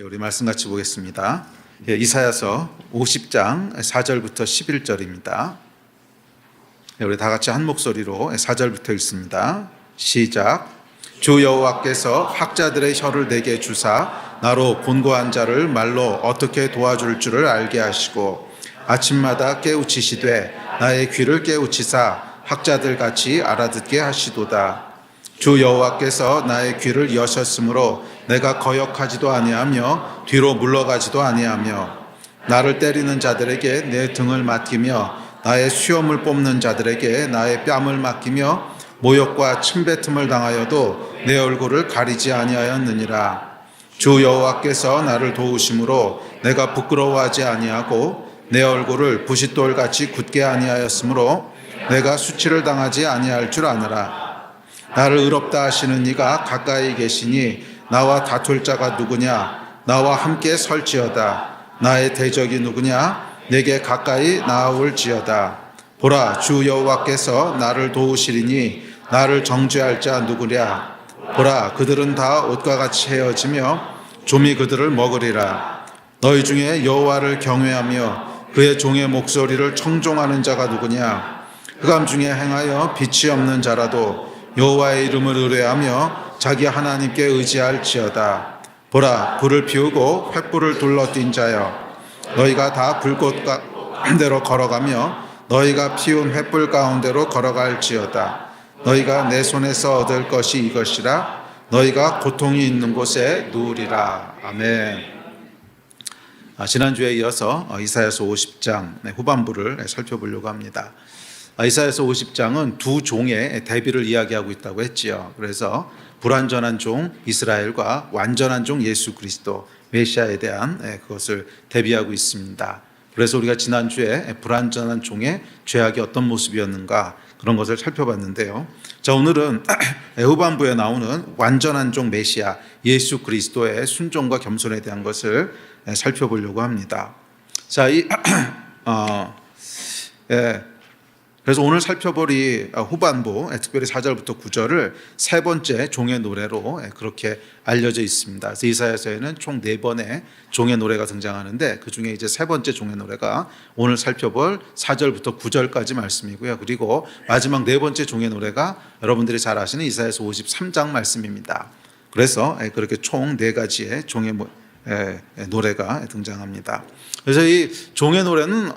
우리 말씀 같이 보겠습니다. 이사야서 50장 4절부터 11절입니다. 우리 다 같이 한 목소리로 4절부터 읽습니다. 시작. 주 여호와께서 학자들의 혀를 내게 주사 나로 곤고한 자를 말로 어떻게 도와줄 줄을 알게 하시고 아침마다 깨우치시되 나의 귀를 깨우치사 학자들 같이 알아듣게 하시도다. 주 여호와께서 나의 귀를 여셨으므로 내가 거역하지도 아니하며 뒤로 물러가지도 아니하며 나를 때리는 자들에게 내 등을 맡기며 나의 수염을 뽑는 자들에게 나의 뺨을 맡기며 모욕과 침뱉음을 당하여도 내 얼굴을 가리지 아니하였느니라. 주 여호와께서 나를 도우심으로 내가 부끄러워하지 아니하고 내 얼굴을 부싯돌같이 굳게 아니하였으므로 내가 수치를 당하지 아니할 줄 아느라. 나를 의롭다 하시는 이가 가까이 계시니 나와 다툴 자가 누구냐? 나와 함께 설지어다. 나의 대적이 누구냐? 내게 가까이 나아올지어다. 보라, 주 여호와께서 나를 도우시리니 나를 정죄할 자 누구랴? 보라, 그들은 다 옷과 같이 헤어지며 좀이 그들을 먹으리라. 너희 중에 여호와를 경외하며 그의 종의 목소리를 청종하는 자가 누구냐? 흑암 중에 행하여 빛이 없는 자라도 여호와의 이름을 의뢰하며 자기 하나님께 의지할지어다. 보라, 불을 피우고 횃불을 둘러띈 자여, 너희가 다 불꽃 가운데로 걸어가며 너희가 피운 횃불 가운데로 걸어갈지어다. 너희가 내 손에서 얻을 것이 이것이라. 너희가 고통이 있는 곳에 누우리라. 아멘. 지난주에 이어서 이사야서 50장 후반부를 살펴보려고 합니다. 이사야서 50장은 두 종의 대비를 이야기하고 있다고 했지요. 그래서 불완전한 종 이스라엘과 완전한 종 예수 그리스도 메시아에 대한 그것을 대비하고 있습니다. 그래서 우리가 지난주에 불완전한 종의 죄악이 어떤 모습이었는가 그런 것을 살펴봤는데요. 자, 오늘은 후반부에 나오는 완전한 종 메시아 예수 그리스도의 순종과 겸손에 대한 것을 살펴보려고 합니다. 자, 그래서 오늘 살펴볼 이 후반부, 특별히 4절부터 9절을 세 번째 종의 노래로 그렇게 알려져 있습니다. 그래서 이사야서에는 총 4번의 종의 노래가 등장하는데 그 중에 이제 세 번째 종의 노래가 오늘 살펴볼 4절부터 9절까지 말씀이고요. 그리고 마지막 네 번째 종의 노래가 여러분들이 잘 아시는 이사야서 53장 말씀입니다. 그래서 그렇게 총 4가지의 종의 노래가 등장합니다. 그래서 이 종의 노래는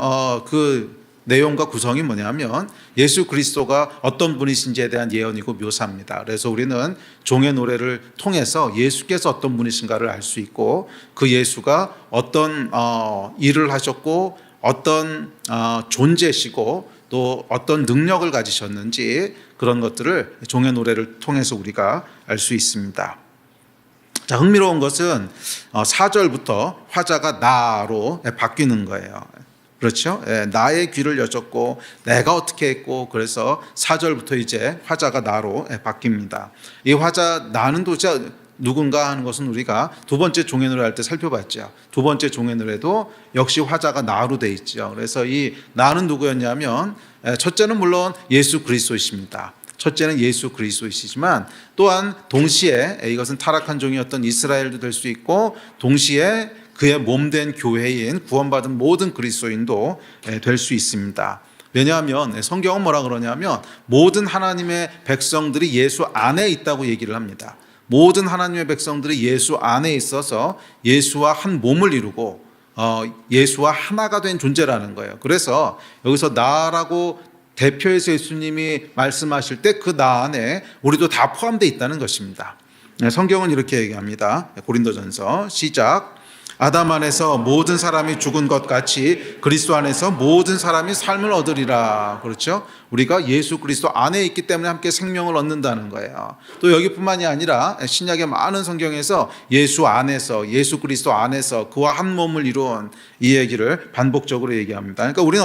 그 내용과 구성이 뭐냐면 예수 그리스도가 어떤 분이신지에 대한 예언이고 묘사입니다. 그래서 우리는 종의 노래를 통해서 예수께서 어떤 분이신가를 알 수 있고 그 예수가 어떤 일을 하셨고 어떤 존재시고 또 어떤 능력을 가지셨는지 그런 것들을 종의 노래를 통해서 우리가 알 수 있습니다. 자, 흥미로운 것은 4절부터 화자가 나로 바뀌는 거예요. 그렇죠? 나의 귀를 여셨고 내가 어떻게 했고 그래서 4절부터 이제 화자가 나로 바뀝니다. 이 화자 나는 도대체 누군가 하는 것은 우리가 두 번째 종의 노래 할 때 살펴봤죠. 두 번째 종의 노래도 역시 화자가 나로 돼 있죠. 그래서 이 나는 누구였냐면 첫째는 물론 예수 그리스도이십니다. 첫째는 예수 그리스도이시지만 또한 동시에 이것은 타락한 종이었던 이스라엘도 될 수 있고 동시에 그의 몸된 교회인 구원받은 모든 그리스도인도 될 수 있습니다. 왜냐하면 성경은 뭐라 그러냐면 모든 하나님의 백성들이 예수 안에 있다고 얘기를 합니다. 모든 하나님의 백성들이 예수 안에 있어서 예수와 한 몸을 이루고 예수와 하나가 된 존재라는 거예요. 그래서 여기서 나라고 대표해서 예수님이 말씀하실 때 그 나 안에 우리도 다 포함되어 있다는 것입니다. 성경은 이렇게 얘기합니다. 고린도전서 시작. 아담 안에서 모든 사람이 죽은 것 같이 그리스도 안에서 모든 사람이 삶을 얻으리라. 그렇죠? 우리가 예수 그리스도 안에 있기 때문에 함께 생명을 얻는다는 거예요. 또 여기뿐만이 아니라 신약의 많은 성경에서 예수 안에서 예수 그리스도 안에서 그와 한 몸을 이룬 이 얘기를 반복적으로 얘기합니다. 그러니까 우리는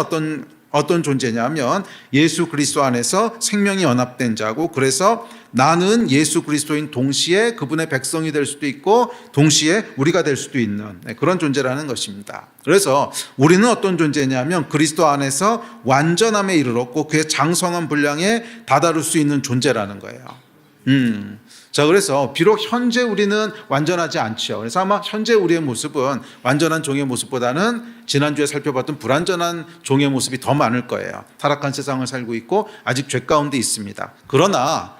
어떤 존재냐면 예수 그리스도 안에서 생명이 연합된 자고 그래서 나는 예수 그리스도인 동시에 그분의 백성이 될 수도 있고 동시에 우리가 될 수도 있는 그런 존재라는 것입니다. 그래서 우리는 어떤 존재냐면 그리스도 안에서 완전함에 이르렀고 그의 장성한 분량에 다다를 수 있는 존재라는 거예요. 자, 그래서 비록 현재 우리는 완전하지 않죠. 그래서 아마 현재 우리의 모습은 완전한 종의 모습보다는 지난주에 살펴봤던 불완전한 종의 모습이 더 많을 거예요. 타락한 세상을 살고 있고 아직 죄 가운데 있습니다. 그러나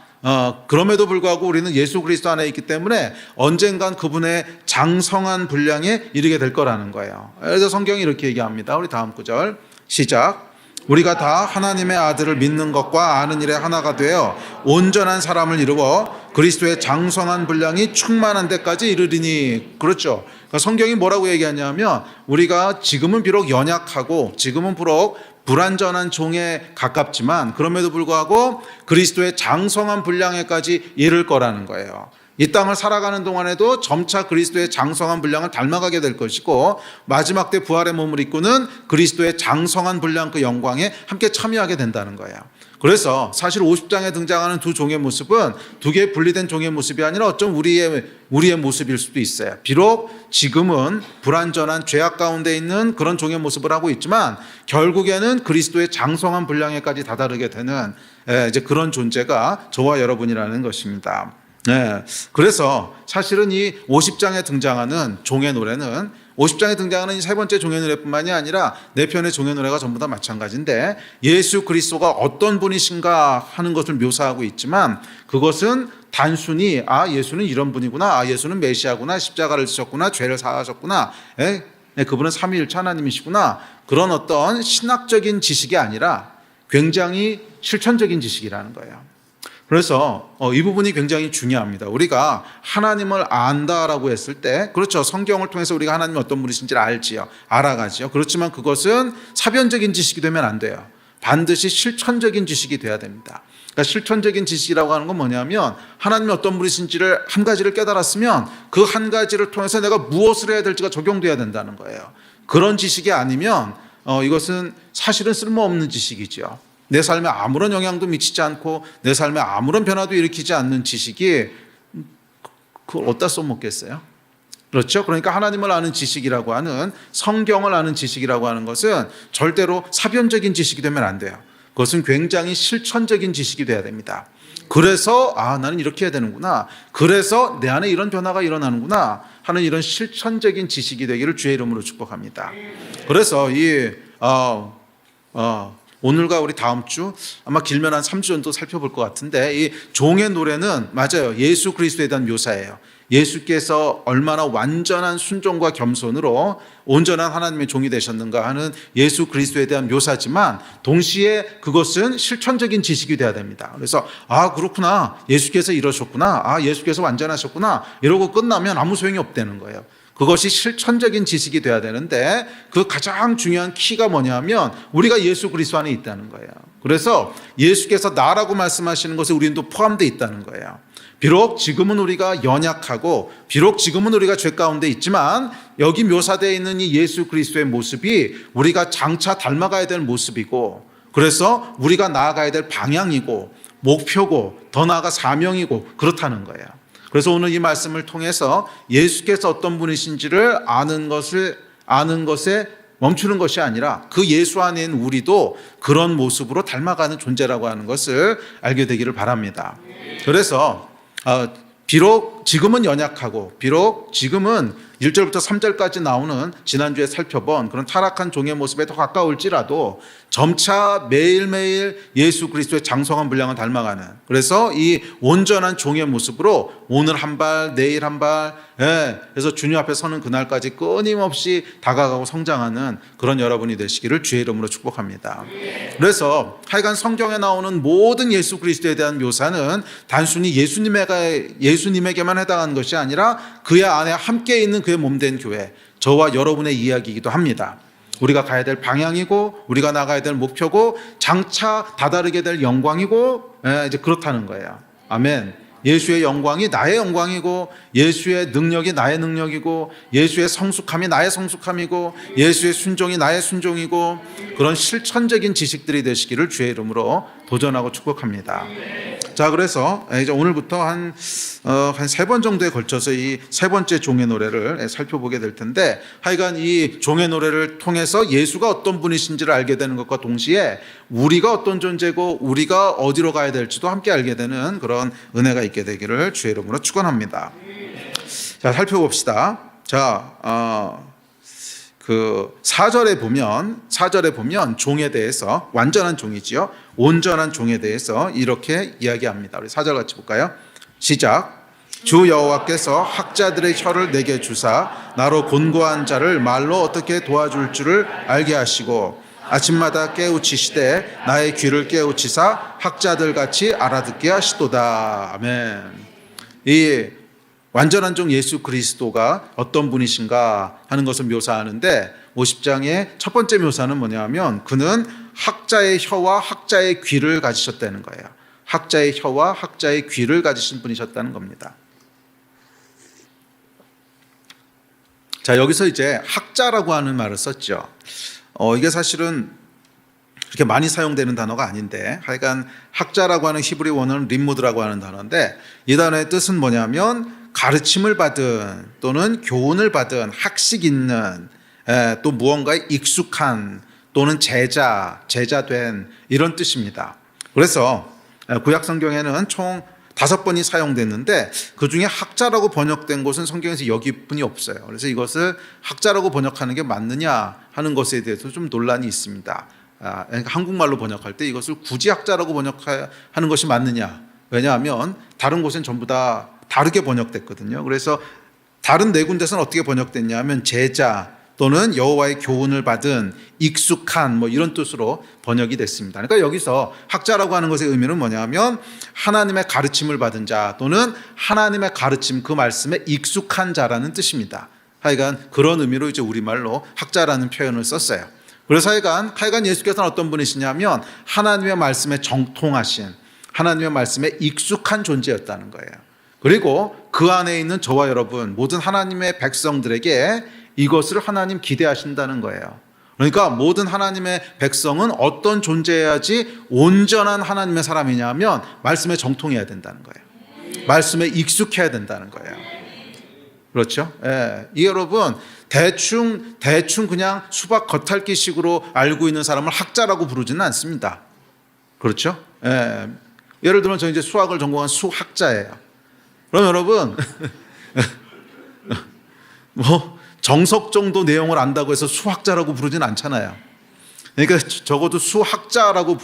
그럼에도 불구하고 우리는 예수 그리스도 안에 있기 때문에 언젠간 그분의 장성한 분량에 이르게 될 거라는 거예요. 그래서 성경이 이렇게 얘기합니다. 우리 다음 구절 시작. 우리가 다 하나님의 아들을 믿는 것과 아는 일에 하나가 되어 온전한 사람을 이루어 그리스도의 장성한 분량이 충만한 데까지 이르리니. 그렇죠. 그러니까 성경이 뭐라고 얘기하냐면 우리가 지금은 비록 연약하고 지금은 비록 불완전한 종에 가깝지만 그럼에도 불구하고 그리스도의 장성한 분량에까지 이를 거라는 거예요. 이 땅을 살아가는 동안에도 점차 그리스도의 장성한 분량을 닮아가게 될 것이고 마지막 때 부활의 몸을 입고는 그리스도의 장성한 분량 그 영광에 함께 참여하게 된다는 거예요. 그래서 사실 50장에 등장하는 두 종의 모습은 두 개의 분리된 종의 모습이 아니라 어쩜 우리의 모습일 수도 있어요. 비록 지금은 불완전한 죄악 가운데 있는 그런 종의 모습을 하고 있지만 결국에는 그리스도의 장성한 분량에까지 다다르게 되는 이제 그런 존재가 저와 여러분이라는 것입니다. 네, 그래서 사실은 이 50장에 등장하는 종의 노래는 50장에 등장하는 이 세 번째 종의 노래뿐만이 아니라 네 편의 종의 노래가 전부 다 마찬가지인데 예수 그리스도가 어떤 분이신가 하는 것을 묘사하고 있지만 그것은 단순히 예수는 이런 분이구나, 예수는 메시아구나, 십자가를 지셨구나, 죄를 사하셨구나, 그분은 삼위일체 하나님이시구나, 그런 어떤 신학적인 지식이 아니라 굉장히 실천적인 지식이라는 거예요. 그래서 이 부분이 굉장히 중요합니다. 우리가 하나님을 안다라고 했을 때 그렇죠. 성경을 통해서 우리가 하나님이 어떤 분이신지를 알아가지요. 그렇지만 그것은 사변적인 지식이 되면 안 돼요. 반드시 실천적인 지식이 돼야 됩니다. 그러니까 실천적인 지식이라고 하는 건 뭐냐면 하나님이 어떤 분이신지를 한 가지를 깨달았으면 그 한 가지를 통해서 내가 무엇을 해야 될지가 적용돼야 된다는 거예요. 그런 지식이 아니면 이것은 사실은 쓸모없는 지식이죠. 내 삶에 아무런 영향도 미치지 않고 내 삶에 아무런 변화도 일으키지 않는 지식이 그걸 어디다 써먹겠어요? 그렇죠? 그러니까 하나님을 아는 지식이라고 하는 성경을 아는 지식이라고 하는 것은 절대로 사변적인 지식이 되면 안 돼요. 그것은 굉장히 실천적인 지식이 돼야 됩니다. 그래서 나는 이렇게 해야 되는구나, 그래서 내 안에 이런 변화가 일어나는구나 하는 이런 실천적인 지식이 되기를 주의 이름으로 축복합니다. 그래서 오늘과 우리 다음 주 아마 길면 한 3주 정도 살펴볼 것 같은데 이 종의 노래는 맞아요. 예수 그리스도에 대한 묘사예요. 예수께서 얼마나 완전한 순종과 겸손으로 온전한 하나님의 종이 되셨는가 하는 예수 그리스도에 대한 묘사지만 동시에 그것은 실천적인 지식이 돼야 됩니다. 그래서 그렇구나, 예수께서 이러셨구나, 예수께서 완전하셨구나 이러고 끝나면 아무 소용이 없다는 거예요. 그것이 실천적인 지식이 돼야 되는데 그 가장 중요한 키가 뭐냐면 우리가 예수 그리스도 안에 있다는 거예요. 그래서 예수께서 나라고 말씀하시는 것에 우리는 또 포함되어 있다는 거예요. 비록 지금은 우리가 연약하고 비록 지금은 우리가 죄 가운데 있지만 여기 묘사되어 있는 이 예수 그리스도의 모습이 우리가 장차 닮아가야 될 모습이고 그래서 우리가 나아가야 될 방향이고 목표고 더 나아가 사명이고 그렇다는 거예요. 그래서 오늘 이 말씀을 통해서 예수께서 어떤 분이신지를 아는 것에 멈추는 것이 아니라 그 예수 안에 있는 우리도 그런 모습으로 닮아가는 존재라고 하는 것을 알게 되기를 바랍니다. 그래서 비록 지금은 연약하고 비록 지금은 1절부터 3절까지 나오는 지난주에 살펴본 그런 타락한 종의 모습에 더 가까울지라도 점차 매일매일 예수 그리스도의 장성한 분량을 닮아가는, 그래서 이 온전한 종의 모습으로 오늘 한 발 내일 한 발, 그래서 주님 앞에 서는 그날까지 끊임없이 다가가고 성장하는 그런 여러분이 되시기를 주의 이름으로 축복합니다. 그래서 하여간 성경에 나오는 모든 예수 그리스도에 대한 묘사는 단순히 예수님에게만 해당하는 것이 아니라 그의 안에 함께 있는 그의 몸된 교회, 저와 여러분의 이야기이기도 합니다. 우리가 가야 될 방향이고 우리가 나가야 될 목표고 장차 다다르게 될 영광이고 이제 그렇다는 거예요. 아멘. 예수의 영광이 나의 영광이고 예수의 능력이 나의 능력이고 예수의 성숙함이 나의 성숙함이고 예수의 순종이 나의 순종이고 그런 실천적인 지식들이 되시기를 주의 이름으로 도전하고 축복합니다. 자, 그래서 이제 오늘부터 한 3번 정도에 걸쳐서 이 세 번째 종의 노래를 살펴보게 될 텐데, 하여간 이 종의 노래를 통해서 예수가 어떤 분이신지를 알게 되는 것과 동시에 우리가 어떤 존재고 우리가 어디로 가야 될지도 함께 알게 되는 그런 은혜가 있게 되기를 주의 이름으로 축원합니다. 자, 살펴봅시다. 자, 그 4절에 보면 종에 대해서, 완전한 종이지요, 온전한 종에 대해서 이렇게 이야기합니다. 우리 4절 같이 볼까요? 시작. 주 여호와께서 학자들의 혀를 내게 주사 나로 곤고한 자를 말로 어떻게 도와줄 줄을 알게 하시고 아침마다 깨우치시되 나의 귀를 깨우치사 학자들 같이 알아듣게 하시도다. 아멘. 이 완전한 종 예수 그리스도가 어떤 분이신가 하는 것을 묘사하는데, 50장의 첫 번째 묘사는 뭐냐면 그는 학자의 혀와 학자의 귀를 가지셨다는 거예요. 학자의 혀와 학자의 귀를 가지신 분이셨다는 겁니다. 자, 여기서 이제 학자라고 하는 말을 썼죠. 이게 사실은 그렇게 많이 사용되는 단어가 아닌데, 하여간 학자라고 하는 히브리 원어는 림무드라고 하는 단어인데, 이 단어의 뜻은 뭐냐면 가르침을 받은 또는 교훈을 받은, 학식 있는, 또 무언가에 익숙한 또는 제자된 이런 뜻입니다. 그래서 구약 성경에는 총 5번이 사용됐는데 그 중에 학자라고 번역된 곳은 성경에서 여기뿐이 없어요. 그래서 이것을 학자라고 번역하는 게 맞느냐 하는 것에 대해서 좀 논란이 있습니다. 그러니까 한국말로 번역할 때 이것을 굳이 학자라고 번역하는 것이 맞느냐. 왜냐하면 다른 곳은 전부 다 다르게 번역됐거든요. 그래서 다른 4군데서는 어떻게 번역됐냐면 제자 또는 여호와의 교훈을 받은, 익숙한, 뭐 이런 뜻으로 번역이 됐습니다. 그러니까 여기서 학자라고 하는 것의 의미는 뭐냐면 하나님의 가르침을 받은 자 또는 하나님의 가르침, 그 말씀에 익숙한 자라는 뜻입니다. 하여간 그런 의미로 이제 우리말로 학자라는 표현을 썼어요. 그래서 하여간 예수께서는 어떤 분이시냐면 하나님의 말씀에 정통하신, 하나님의 말씀에 익숙한 존재였다는 거예요. 그리고 그 안에 있는 저와 여러분 모든 하나님의 백성들에게 이것을 하나님 기대하신다는 거예요. 그러니까 모든 하나님의 백성은 어떤 존재여야지 온전한 하나님의 사람이냐면 말씀에 정통해야 된다는 거예요. 말씀에 익숙해야 된다는 거예요. 그렇죠? 예. 이 여러분 대충 그냥 수박 겉핥기식으로 알고 있는 사람을 학자라고 부르지는 않습니다. 그렇죠? 예. 예를 들면 저 이제 수학을 전공한 수학자예요. 그럼 여러분 뭐 정석 정도 내용을 안다고 해서 수학자라고 부르진 않잖아요. 그러니까 적어도 학자라고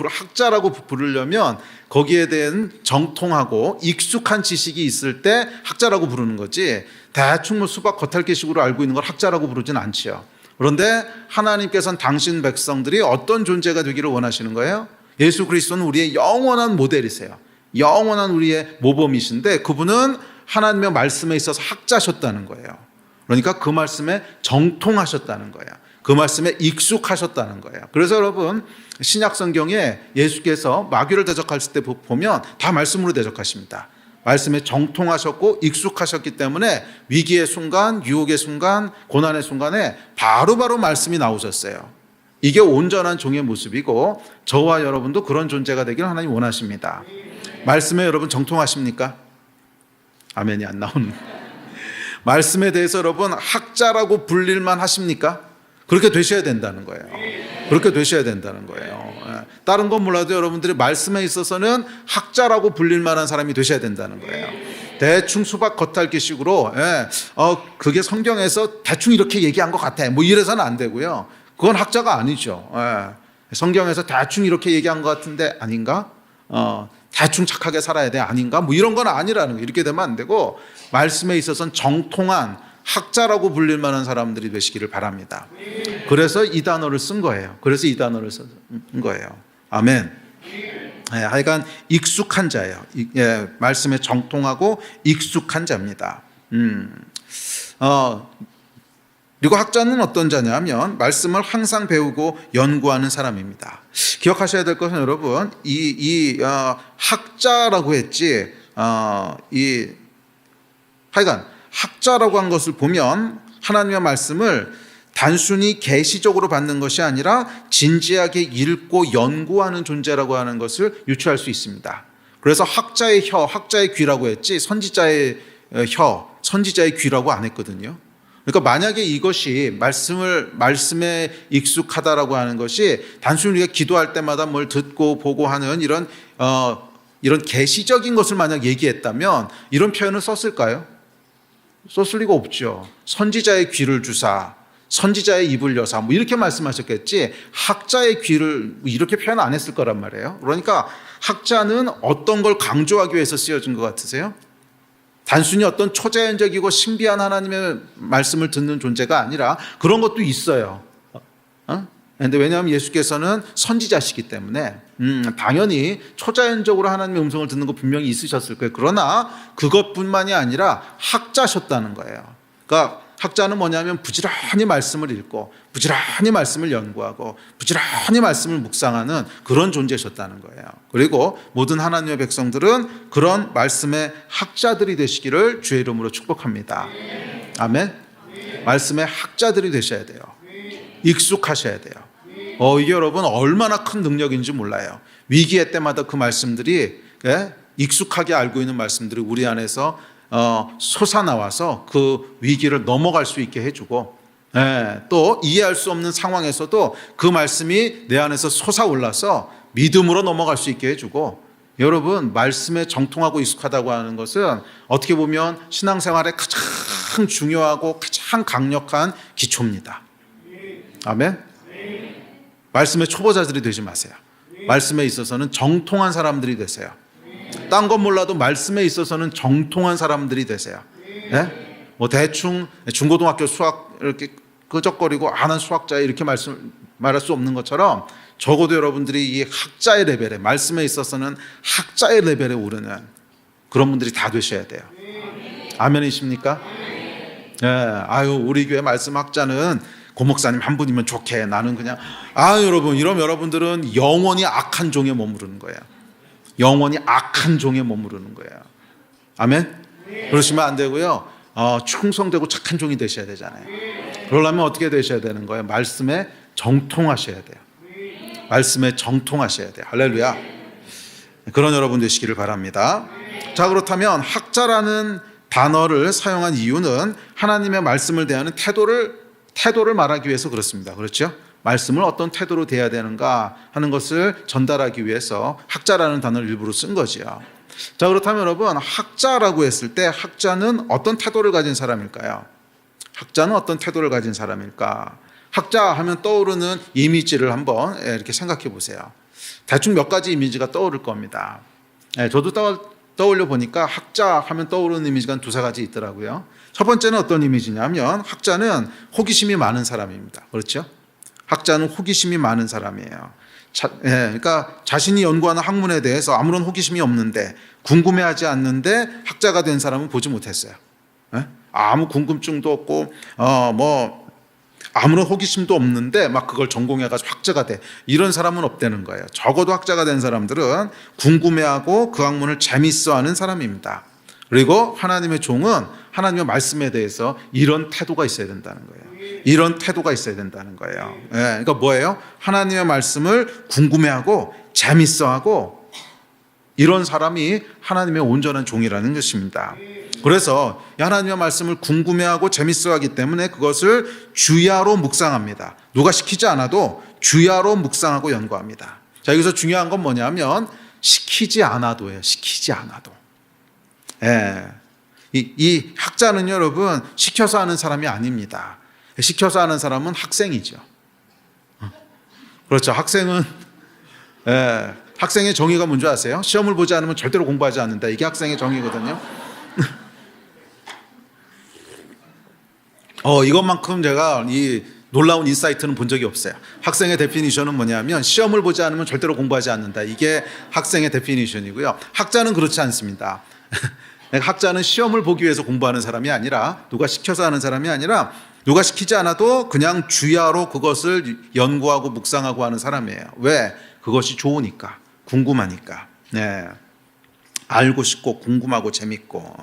부르려면 거기에 대한 정통하고 익숙한 지식이 있을 때 학자라고 부르는 거지, 대충 뭐 수박 겉핥기식으로 알고 있는 걸 학자라고 부르진 않지요. 그런데 하나님께서는 당신 백성들이 어떤 존재가 되기를 원하시는 거예요? 예수 그리스도는 우리의 영원한 모델이세요. 영원한 우리의 모범이신데 그분은 하나님의 말씀에 있어서 학자셨다는 거예요. 그러니까 그 말씀에 정통하셨다는 거예요. 그 말씀에 익숙하셨다는 거예요. 그래서 여러분 신약 성경에 예수께서 마귀를 대적하실 때 보면 다 말씀으로 대적하십니다. 말씀에 정통하셨고 익숙하셨기 때문에 위기의 순간, 유혹의 순간, 고난의 순간에 바로바로 말씀이 나오셨어요. 이게 온전한 종의 모습이고 저와 여러분도 그런 존재가 되기를 하나님 원하십니다. 말씀에 여러분 정통하십니까? 아멘이 안 나오는. 말씀에 대해서 여러분 학자라고 불릴만 하십니까? 그렇게 되셔야 된다는 거예요. 그렇게 되셔야 된다는 거예요. 다른 건 몰라도 여러분들이 말씀에 있어서는 학자라고 불릴 만한 사람이 되셔야 된다는 거예요. 대충 수박 겉핥기식으로 그게 성경에서 대충 이렇게 얘기한 것 같아 뭐 이래서는 안 되고요. 그건 학자가 아니죠. 성경에서 대충 이렇게 얘기한 것 같은데 아닌가? 대충 착하게 살아야 돼 아닌가? 뭐 이런 건 아니라는 거예요. 이렇게 되면 안 되고 말씀에 있어서는 정통한 학자라고 불릴 만한 사람들이 되시기를 바랍니다. 그래서 이 단어를 쓴 거예요. 그래서 이 단어를 쓴 거예요. 아멘. 하여간 익숙한 자예요. 말씀에 정통하고 익숙한 자입니다. 그리고 학자는 어떤 자냐면 말씀을 항상 배우고 연구하는 사람입니다. 기억하셔야 될 것은 여러분 학자라고 했지 하여간 학자라고 한 것을 보면 하나님의 말씀을 단순히 계시적으로 받는 것이 아니라 진지하게 읽고 연구하는 존재라고 하는 것을 유추할 수 있습니다. 그래서 학자의 혀, 학자의 귀라고 했지 선지자의 혀, 선지자의 귀라고 안 했거든요. 그러니까 만약에 이것이 말씀에 익숙하다라고 하는 것이 단순히 우리가 기도할 때마다 뭘 듣고 보고 하는 이런 계시적인 것을 만약 얘기했다면 이런 표현을 썼을까요? 썼을 리가 없죠. 선지자의 귀를 주사, 선지자의 입을 여사, 뭐 이렇게 말씀하셨겠지 학자의 귀를 이렇게 표현 안 했을 거란 말이에요. 그러니까 학자는 어떤 걸 강조하기 위해서 쓰여진 것 같으세요? 단순히 어떤 초자연적이고 신비한 하나님의 말씀을 듣는 존재가 아니라 그런 것도 있어요. 그런데 왜냐하면 예수께서는 선지자시기 때문에 당연히 초자연적으로 하나님의 음성을 듣는 거 분명히 있으셨을 거예요. 그러나 그것뿐만이 아니라 학자셨다는 거예요. 그러니까 학자는 뭐냐면 부지런히 말씀을 읽고 부지런히 말씀을 연구하고 부지런히 말씀을 묵상하는 그런 존재셨다는 거예요. 그리고 모든 하나님의 백성들은 그런 말씀의 학자들이 되시기를 주의 이름으로 축복합니다. 아멘. 말씀의 학자들이 되셔야 돼요. 익숙하셔야 돼요. 이게 여러분 얼마나 큰 능력인지 몰라요. 위기의 때마다 그 말씀들이 익숙하게 알고 있는 말씀들이 우리 안에서 솟아나와서 그 위기를 넘어갈 수 있게 해주고 또 이해할 수 없는 상황에서도 그 말씀이 내 안에서 솟아올라서 믿음으로 넘어갈 수 있게 해주고 여러분 말씀에 정통하고 익숙하다고 하는 것은 어떻게 보면 신앙생활에 가장 중요하고 가장 강력한 기초입니다. 아멘. 말씀의 초보자들이 되지 마세요. 말씀에 있어서는 정통한 사람들이 되세요. 딴 건 몰라도 말씀에 있어서는 정통한 사람들이 되세요. 네? 뭐 대충 중고등학교 수학 이렇게 끄적거리고 아는 수학자 이렇게 말할 수 없는 것처럼 적어도 여러분들이 이 학자의 레벨에 말씀에 있어서는 학자의 레벨에 오르는 그런 분들이 다 되셔야 돼요. 아멘이십니까? 우리 교회 말씀 학자는 고목사님 한 분이면 좋게 나는 그냥 여러분 이러면 여러분들은 영원히 악한 종에 머무르는 거예요. 영원히 악한 종에 머무르는 거예요. 아멘? 그러시면 안 되고요. 충성되고 착한 종이 되셔야 되잖아요. 그러려면 어떻게 되셔야 되는 거예요? 말씀에 정통하셔야 돼요. 말씀에 정통하셔야 돼요. 할렐루야. 그런 여러분 되시기를 바랍니다. 자, 그렇다면 학자라는 단어를 사용한 이유는 하나님의 말씀을 대하는 태도를 말하기 위해서 그렇습니다. 그렇죠? 말씀을 어떤 태도로 대해야 되는가 하는 것을 전달하기 위해서 학자라는 단어를 일부러 쓴 거지요. 자, 그렇다면 여러분 학자라고 했을 때 학자는 어떤 태도를 가진 사람일까요? 학자는 어떤 태도를 가진 사람일까? 학자 하면 떠오르는 이미지를 한번 이렇게 생각해 보세요. 대충 몇 가지 이미지가 떠오를 겁니다. 저도 떠올려 보니까 학자 하면 떠오르는 이미지가 한 두세 가지 있더라고요. 첫 번째는 어떤 이미지냐면 학자는 호기심이 많은 사람입니다. 그렇죠? 학자는 호기심이 많은 사람이에요. 그러니까 자신이 연구하는 학문에 대해서 아무런 호기심이 없는데 궁금해하지 않는데 학자가 된 사람은 보지 못했어요. 아무 궁금증도 없고 아무런 호기심도 없는데 막 그걸 전공해가지고 학자가 돼 이런 사람은 없다는 거예요. 적어도 학자가 된 사람들은 궁금해하고 그 학문을 재밌어하는 사람입니다. 그리고 하나님의 종은 하나님의 말씀에 대해서 이런 태도가 있어야 된다는 거예요. 이런 태도가 있어야 된다는 거예요. 그러니까 뭐예요? 하나님의 말씀을 궁금해하고 재밌어하고 이런 사람이 하나님의 온전한 종이라는 것입니다. 그래서 하나님의 말씀을 궁금해하고 재밌어하기 때문에 그것을 주야로 묵상합니다. 누가 시키지 않아도 주야로 묵상하고 연구합니다. 자, 여기서 중요한 건 뭐냐면 시키지 않아도예요. 시키지 않아도. 이 학자는 여러분 시켜서 하는 사람이 아닙니다. 시켜서 하는 사람은 학생이죠. 그렇죠. 학생은 학생의 정의가 뭔지 아세요? 시험을 보지 않으면 절대로 공부하지 않는다. 이게 학생의 정의거든요. 이것만큼 제가 이 놀라운 인사이트는 본 적이 없어요. 학생의 데피니션은 뭐냐면 시험을 보지 않으면 절대로 공부하지 않는다. 이게 학생의 데피니션이고요. 학자는 그렇지 않습니다. 학자는 시험을 보기 위해서 공부하는 사람이 아니라 누가 시켜서 하는 사람이 아니라 누가 시키지 않아도 그냥 주야로 그것을 연구하고 묵상하고 하는 사람이에요. 왜? 그것이 좋으니까, 궁금하니까. 알고 싶고 궁금하고 재밌고.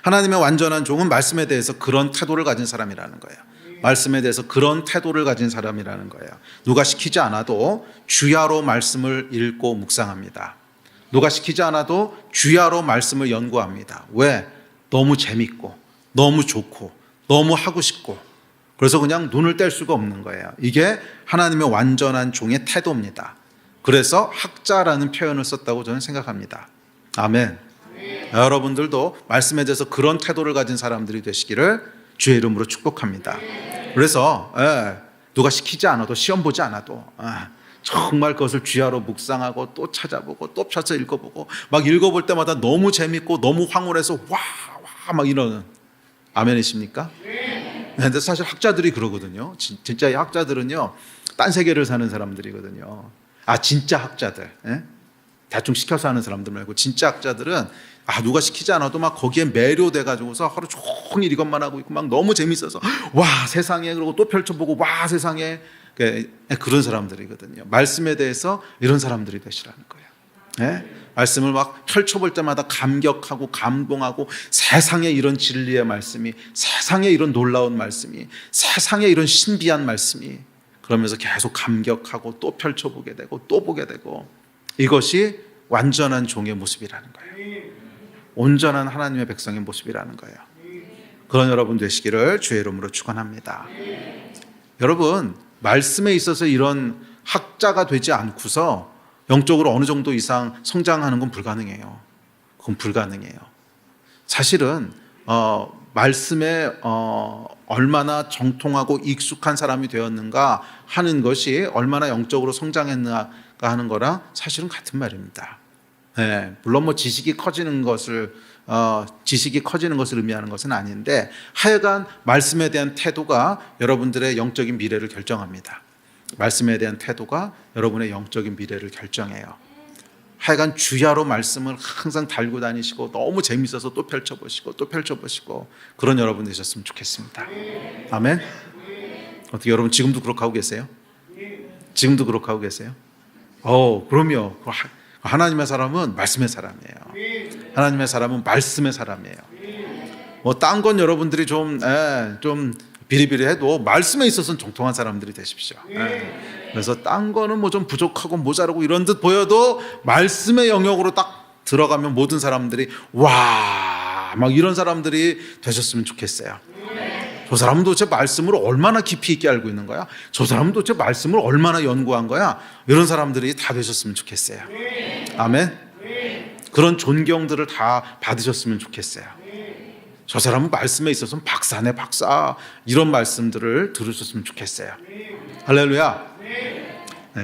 하나님의 완전한 종은 말씀에 대해서 그런 태도를 가진 사람이라는 거예요. 말씀에 대해서 그런 태도를 가진 사람이라는 거예요. 누가 시키지 않아도 주야로 말씀을 읽고 묵상합니다. 누가 시키지 않아도 주야로 말씀을 연구합니다. 왜? 너무 재밌고 너무 좋고 너무 하고 싶고 그래서 그냥 눈을 뗄 수가 없는 거예요. 이게 하나님의 완전한 종의 태도입니다. 그래서 학자라는 표현을 썼다고 저는 생각합니다. 아멘. 여러분들도 말씀에 대해서 그런 태도를 가진 사람들이 되시기를 주의 이름으로 축복합니다. 그래서 누가 시키지 않아도 시험 보지 않아도 정말 그것을 주야로 묵상하고 또 찾아보고 또 펴서 읽어보고 막 읽어볼 때마다 너무 재밌고 너무 황홀해서 와 막 이러는 아멘이십니까? 근데 사실 학자들이 그러거든요. 진짜 이 학자들은요 딴 세계를 사는 사람들이거든요. 진짜 학자들, 대충 시켜서 하는 사람들 말고 진짜 학자들은 누가 시키지 않아도 막 거기에 매료돼 가지고서 하루 종일 이것만 하고 있고 막 너무 재밌어서 와 세상에 그러고 또 펼쳐보고 와 세상에 그런 사람들이거든요. 말씀에 대해서 이런 사람들이 되시라는 거예요. 말씀을 막 펼쳐볼 때마다 감격하고 감동하고 세상에 이런 진리의 말씀이 세상에 이런 놀라운 말씀이 세상에 이런 신비한 말씀이 그러면서 계속 감격하고 또 펼쳐보게 되고 또 보게 되고 이것이 완전한 종의 모습이라는 거예요. 온전한 하나님의 백성의 모습이라는 거예요. 그런 여러분 되시기를 주의 이름으로 축원합니다. 여러분 말씀에 있어서 이런 학자가 되지 않고서 영적으로 어느 정도 이상 성장하는 건 불가능해요. 그건 불가능해요. 사실은 말씀에 얼마나 정통하고 익숙한 사람이 되었는가 하는 것이 얼마나 영적으로 성장했는가 하는 거랑 사실은 같은 말입니다. 물론 뭐 지식이 커지는 것을 의미하는 것은 아닌데 하여간 말씀에 대한 태도가 여러분들의 영적인 미래를 결정합니다. 말씀에 대한 태도가 여러분의 영적인 미래를 결정해요. 하여간 주야로 말씀을 항상 달고 다니시고 너무 재밌어서 또 펼쳐보시고 또 펼쳐보시고 그런 여러분 되셨으면 좋겠습니다. 아멘. 어떻게 여러분 지금도 그렇게 하고 계세요? 지금도 그렇게 하고 계세요? 그럼요. 하나님의 사람은 말씀의 사람이에요. 하나님의 사람은 말씀의 사람이에요. 딴 건 여러분들이 좀 비리비리해도 말씀에 있어서는 정통한 사람들이 되십시오. 그래서 딴 거는 뭐 좀 부족하고 모자라고 이런 듯 보여도 말씀의 영역으로 딱 들어가면 모든 사람들이 와, 막 이런 사람들이 되셨으면 좋겠어요. 저 사람은 도대체 말씀을 얼마나 깊이 있게 알고 있는 거야? 저 사람은 도대체 말씀을 얼마나 연구한 거야? 이런 사람들이 다 되셨으면 좋겠어요. 아멘. 그런 존경들을 다 받으셨으면 좋겠어요. 저 사람은 말씀에 있어서는 박사네 박사 이런 말씀들을 들으셨으면 좋겠어요. 할렐루야.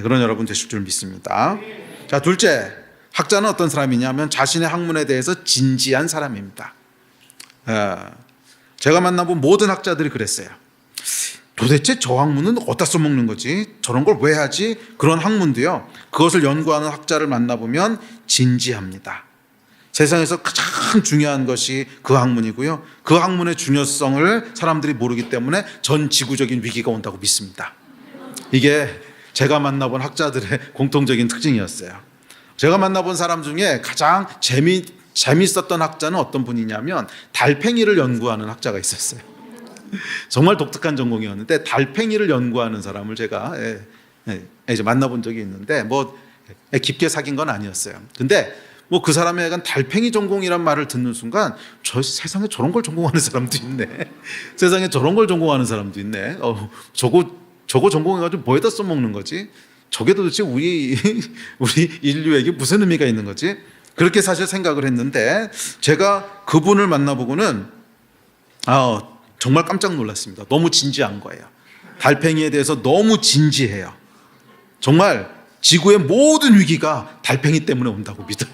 그런 여러분 되실 줄 믿습니다. 자, 둘째, 학자는 어떤 사람이냐면 자신의 학문에 대해서 진지한 사람입니다. 제가 만나본 모든 학자들이 그랬어요. 도대체 저 학문은 어디다 써먹는 거지? 저런 걸 왜 하지? 그런 학문도요. 그것을 연구하는 학자를 만나보면 진지합니다. 세상에서 가장 중요한 것이 그 학문이고요. 그 학문의 중요성을 사람들이 모르기 때문에 전 지구적인 위기가 온다고 믿습니다. 이게 제가 만나본 학자들의 공통적인 특징이었어요. 제가 만나본 사람 중에 가장 재미있었던 학자는 어떤 분이냐면 달팽이를 연구하는 학자가 있었어요. 정말 독특한 전공이었는데 달팽이를 연구하는 사람을 제가 이제 만나본 적이 있는데 뭐 깊게 사귄 건 아니었어요. 근데 뭐 그 사람의 약간 달팽이 전공이란 말을 듣는 순간 저 세상에 저런 걸 전공하는 사람도 있네. 세상에 저런 걸 전공하는 사람도 있네. 저거 전공해가지고 뭐에다 써먹는 거지? 저게 도대체 우리 인류에게 무슨 의미가 있는 거지? 그렇게 사실 생각을 했는데 제가 그분을 만나보고는 정말 깜짝 놀랐습니다. 너무 진지한 거예요. 달팽이에 대해서 너무 진지해요. 정말 지구의 모든 위기가 달팽이 때문에 온다고 믿어요.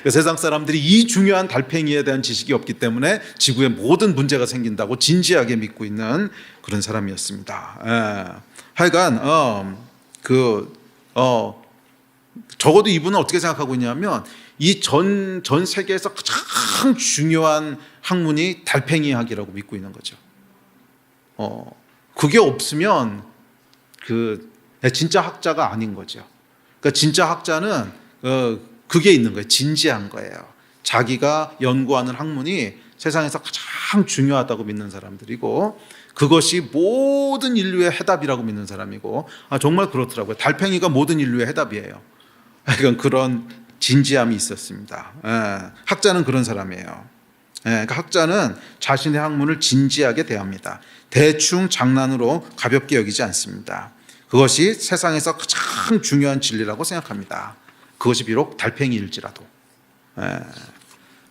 세상 사람들이 이 중요한 달팽이에 대한 지식이 없기 때문에 지구에 모든 문제가 생긴다고 진지하게 믿고 있는 그런 사람이었습니다. 하여간 적어도 이분은 어떻게 생각하고 있냐면 이 전 세계에서 가장 중요한 학문이 달팽이 학이라고 믿고 있는 거죠. 그게 없으면 진짜 학자가 아닌 거죠. 그러니까 진짜 학자는 그게 있는 거예요. 진지한 거예요. 자기가 연구하는 학문이 세상에서 가장 중요하다고 믿는 사람들이고 그것이 모든 인류의 해답이라고 믿는 사람이고, 정말 그렇더라고요. 달팽이가 모든 인류의 해답이에요. 이건 그런 진지함이 있었습니다. 학자는 그런 사람이에요. 그러니까 학자는 자신의 학문을 진지하게 대합니다. 대충 장난으로 가볍게 여기지 않습니다. 그것이 세상에서 가장 중요한 진리라고 생각합니다. 그것이 비록 달팽이일지라도.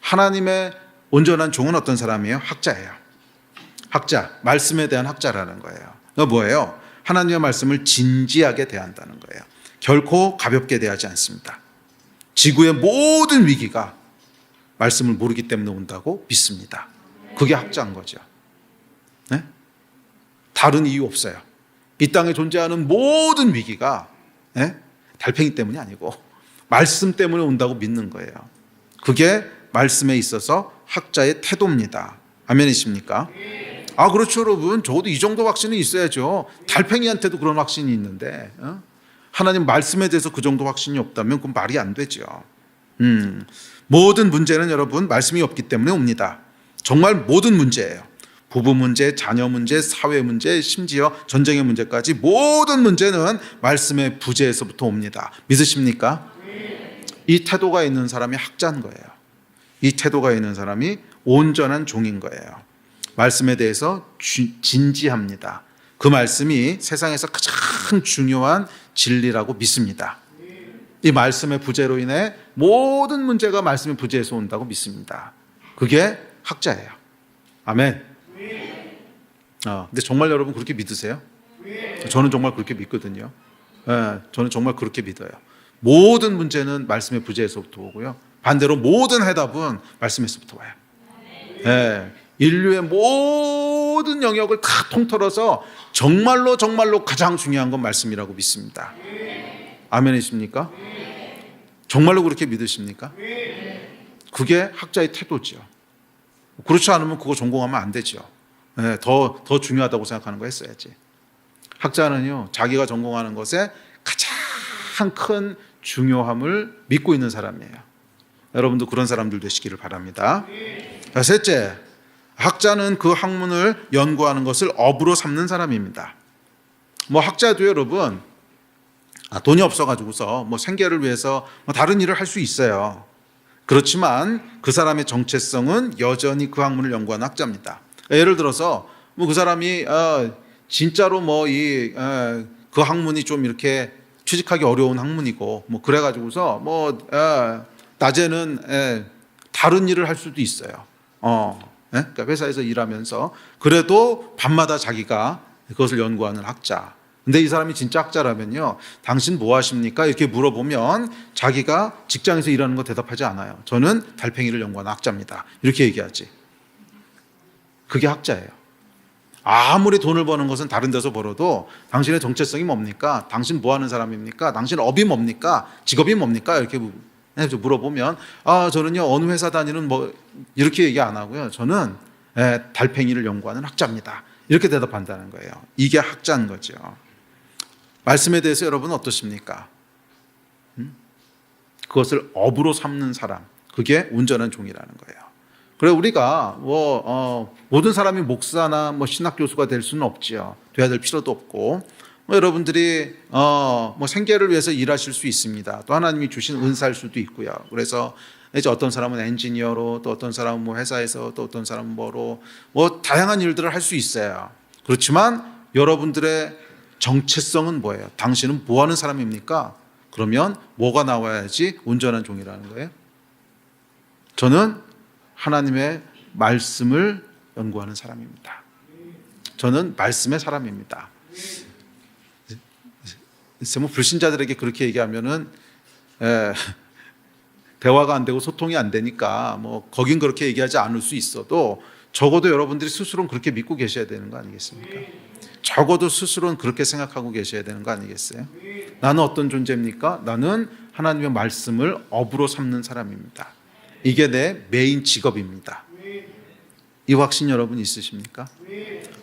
하나님의 온전한 종은 어떤 사람이에요? 학자예요. 학자, 말씀에 대한 학자라는 거예요. 그거 뭐예요? 하나님의 말씀을 진지하게 대한다는 거예요. 결코 가볍게 대하지 않습니다. 지구의 모든 위기가 말씀을 모르기 때문에 온다고 믿습니다. 그게 학자인 거죠. 네? 다른 이유 없어요. 이 땅에 존재하는 모든 위기가 달팽이 때문이 아니고 말씀 때문에 온다고 믿는 거예요. 그게 말씀에 있어서 학자의 태도입니다. 아멘이십니까? 그렇죠, 여러분. 적어도 이 정도 확신은 있어야죠. 달팽이한테도 그런 확신이 있는데 하나님 말씀에 대해서 그 정도 확신이 없다면 그건 말이 안 되죠. 모든 문제는 여러분 말씀이 없기 때문에 옵니다. 정말 모든 문제예요. 부부 문제, 자녀 문제, 사회 문제, 심지어 전쟁의 문제까지 모든 문제는 말씀의 부재에서부터 옵니다. 믿으십니까? 이 태도가 있는 사람이 학자인 거예요. 이 태도가 있는 사람이 온전한 종인 거예요. 말씀에 대해서 진지합니다. 그 말씀이 세상에서 가장 중요한 진리라고 믿습니다. 이 말씀의 부재로 인해 모든 문제가 말씀의 부재에서 온다고 믿습니다. 그게 학자예요. 아멘. 근데 정말 여러분 그렇게 믿으세요? 저는 정말 그렇게 믿거든요. 저는 정말 그렇게 믿어요. 모든 문제는 말씀의 부재에서부터 오고요. 반대로 모든 해답은 말씀에서부터 와요. 인류의 모든 영역을 다 통틀어서 정말로 가장 중요한 건 말씀이라고 믿습니다. 아멘이십니까? 정말로 그렇게 믿으십니까? 그게 학자의 태도죠. 그렇지 않으면 그거 전공하면 안 되죠. 더 중요하다고 생각하는 거 했어야지. 학자는요, 자기가 전공하는 것에 가장 큰 중요함을 믿고 있는 사람이에요. 여러분도 그런 사람들 되시기를 바랍니다. 셋째, 학자는 그 학문을 연구하는 것을 업으로 삼는 사람입니다. 학자도 여러분 돈이 없어가지고서 생계를 위해서 다른 일을 할 수 있어요. 그렇지만 그 사람의 정체성은 여전히 그 학문을 연구하는 학자입니다. 예를 들어서 그 사람이 진짜로 그 학문이 좀 이렇게 취직하기 어려운 학문이고 그래가지고서 낮에는 다른 일을 할 수도 있어요. 그러니까 회사에서 일하면서 그래도 밤마다 자기가 그것을 연구하는 학자. 근데 이 사람이 진짜 학자라면요, 당신 뭐 하십니까? 이렇게 물어보면 자기가 직장에서 일하는 거 대답하지 않아요. 저는 달팽이를 연구하는 학자입니다. 이렇게 얘기하지. 그게 학자예요. 아무리 돈을 버는 것은 다른 데서 벌어도 당신의 정체성이 뭡니까? 당신 뭐 하는 사람입니까? 당신 업이 뭡니까? 직업이 뭡니까? 이렇게 물어보면 저는요 어느 회사 다니는 이렇게 얘기 안 하고요. 저는 달팽이를 연구하는 학자입니다. 이렇게 대답한다는 거예요. 이게 학자인 거죠. 말씀에 대해서 여러분은 어떠십니까? 그것을 업으로 삼는 사람, 그게 온전한 종이라는 거예요. 그래 우리가 모든 사람이 목사나 신학 교수가 될 수는 없지요. 돼야 될 필요도 없고 여러분들이 생계를 위해서 일하실 수 있습니다. 또 하나님이 주신 은사일 수도 있고요. 그래서 이제 어떤 사람은 엔지니어로, 또 어떤 사람은 회사에서, 또 어떤 사람은 다양한 일들을 할 수 있어요. 그렇지만 여러분들의 정체성은 뭐예요? 당신은 뭐 하는 사람입니까? 그러면 뭐가 나와야지 온전한 종이라는 거예요? 저는 하나님의 말씀을 연구하는 사람입니다. 저는 말씀의 사람입니다. 불신자들에게 그렇게 얘기하면은 대화가 안 되고 소통이 안 되니까 거긴 그렇게 얘기하지 않을 수 있어도 적어도 여러분들이 스스로는 그렇게 믿고 계셔야 되는 거 아니겠습니까? 적어도 스스로는 그렇게 생각하고 계셔야 되는 거 아니겠어요? 나는 어떤 존재입니까? 나는 하나님의 말씀을 업으로 삼는 사람입니다. 이게 내 메인 직업입니다. 이 확신 여러분 있으십니까?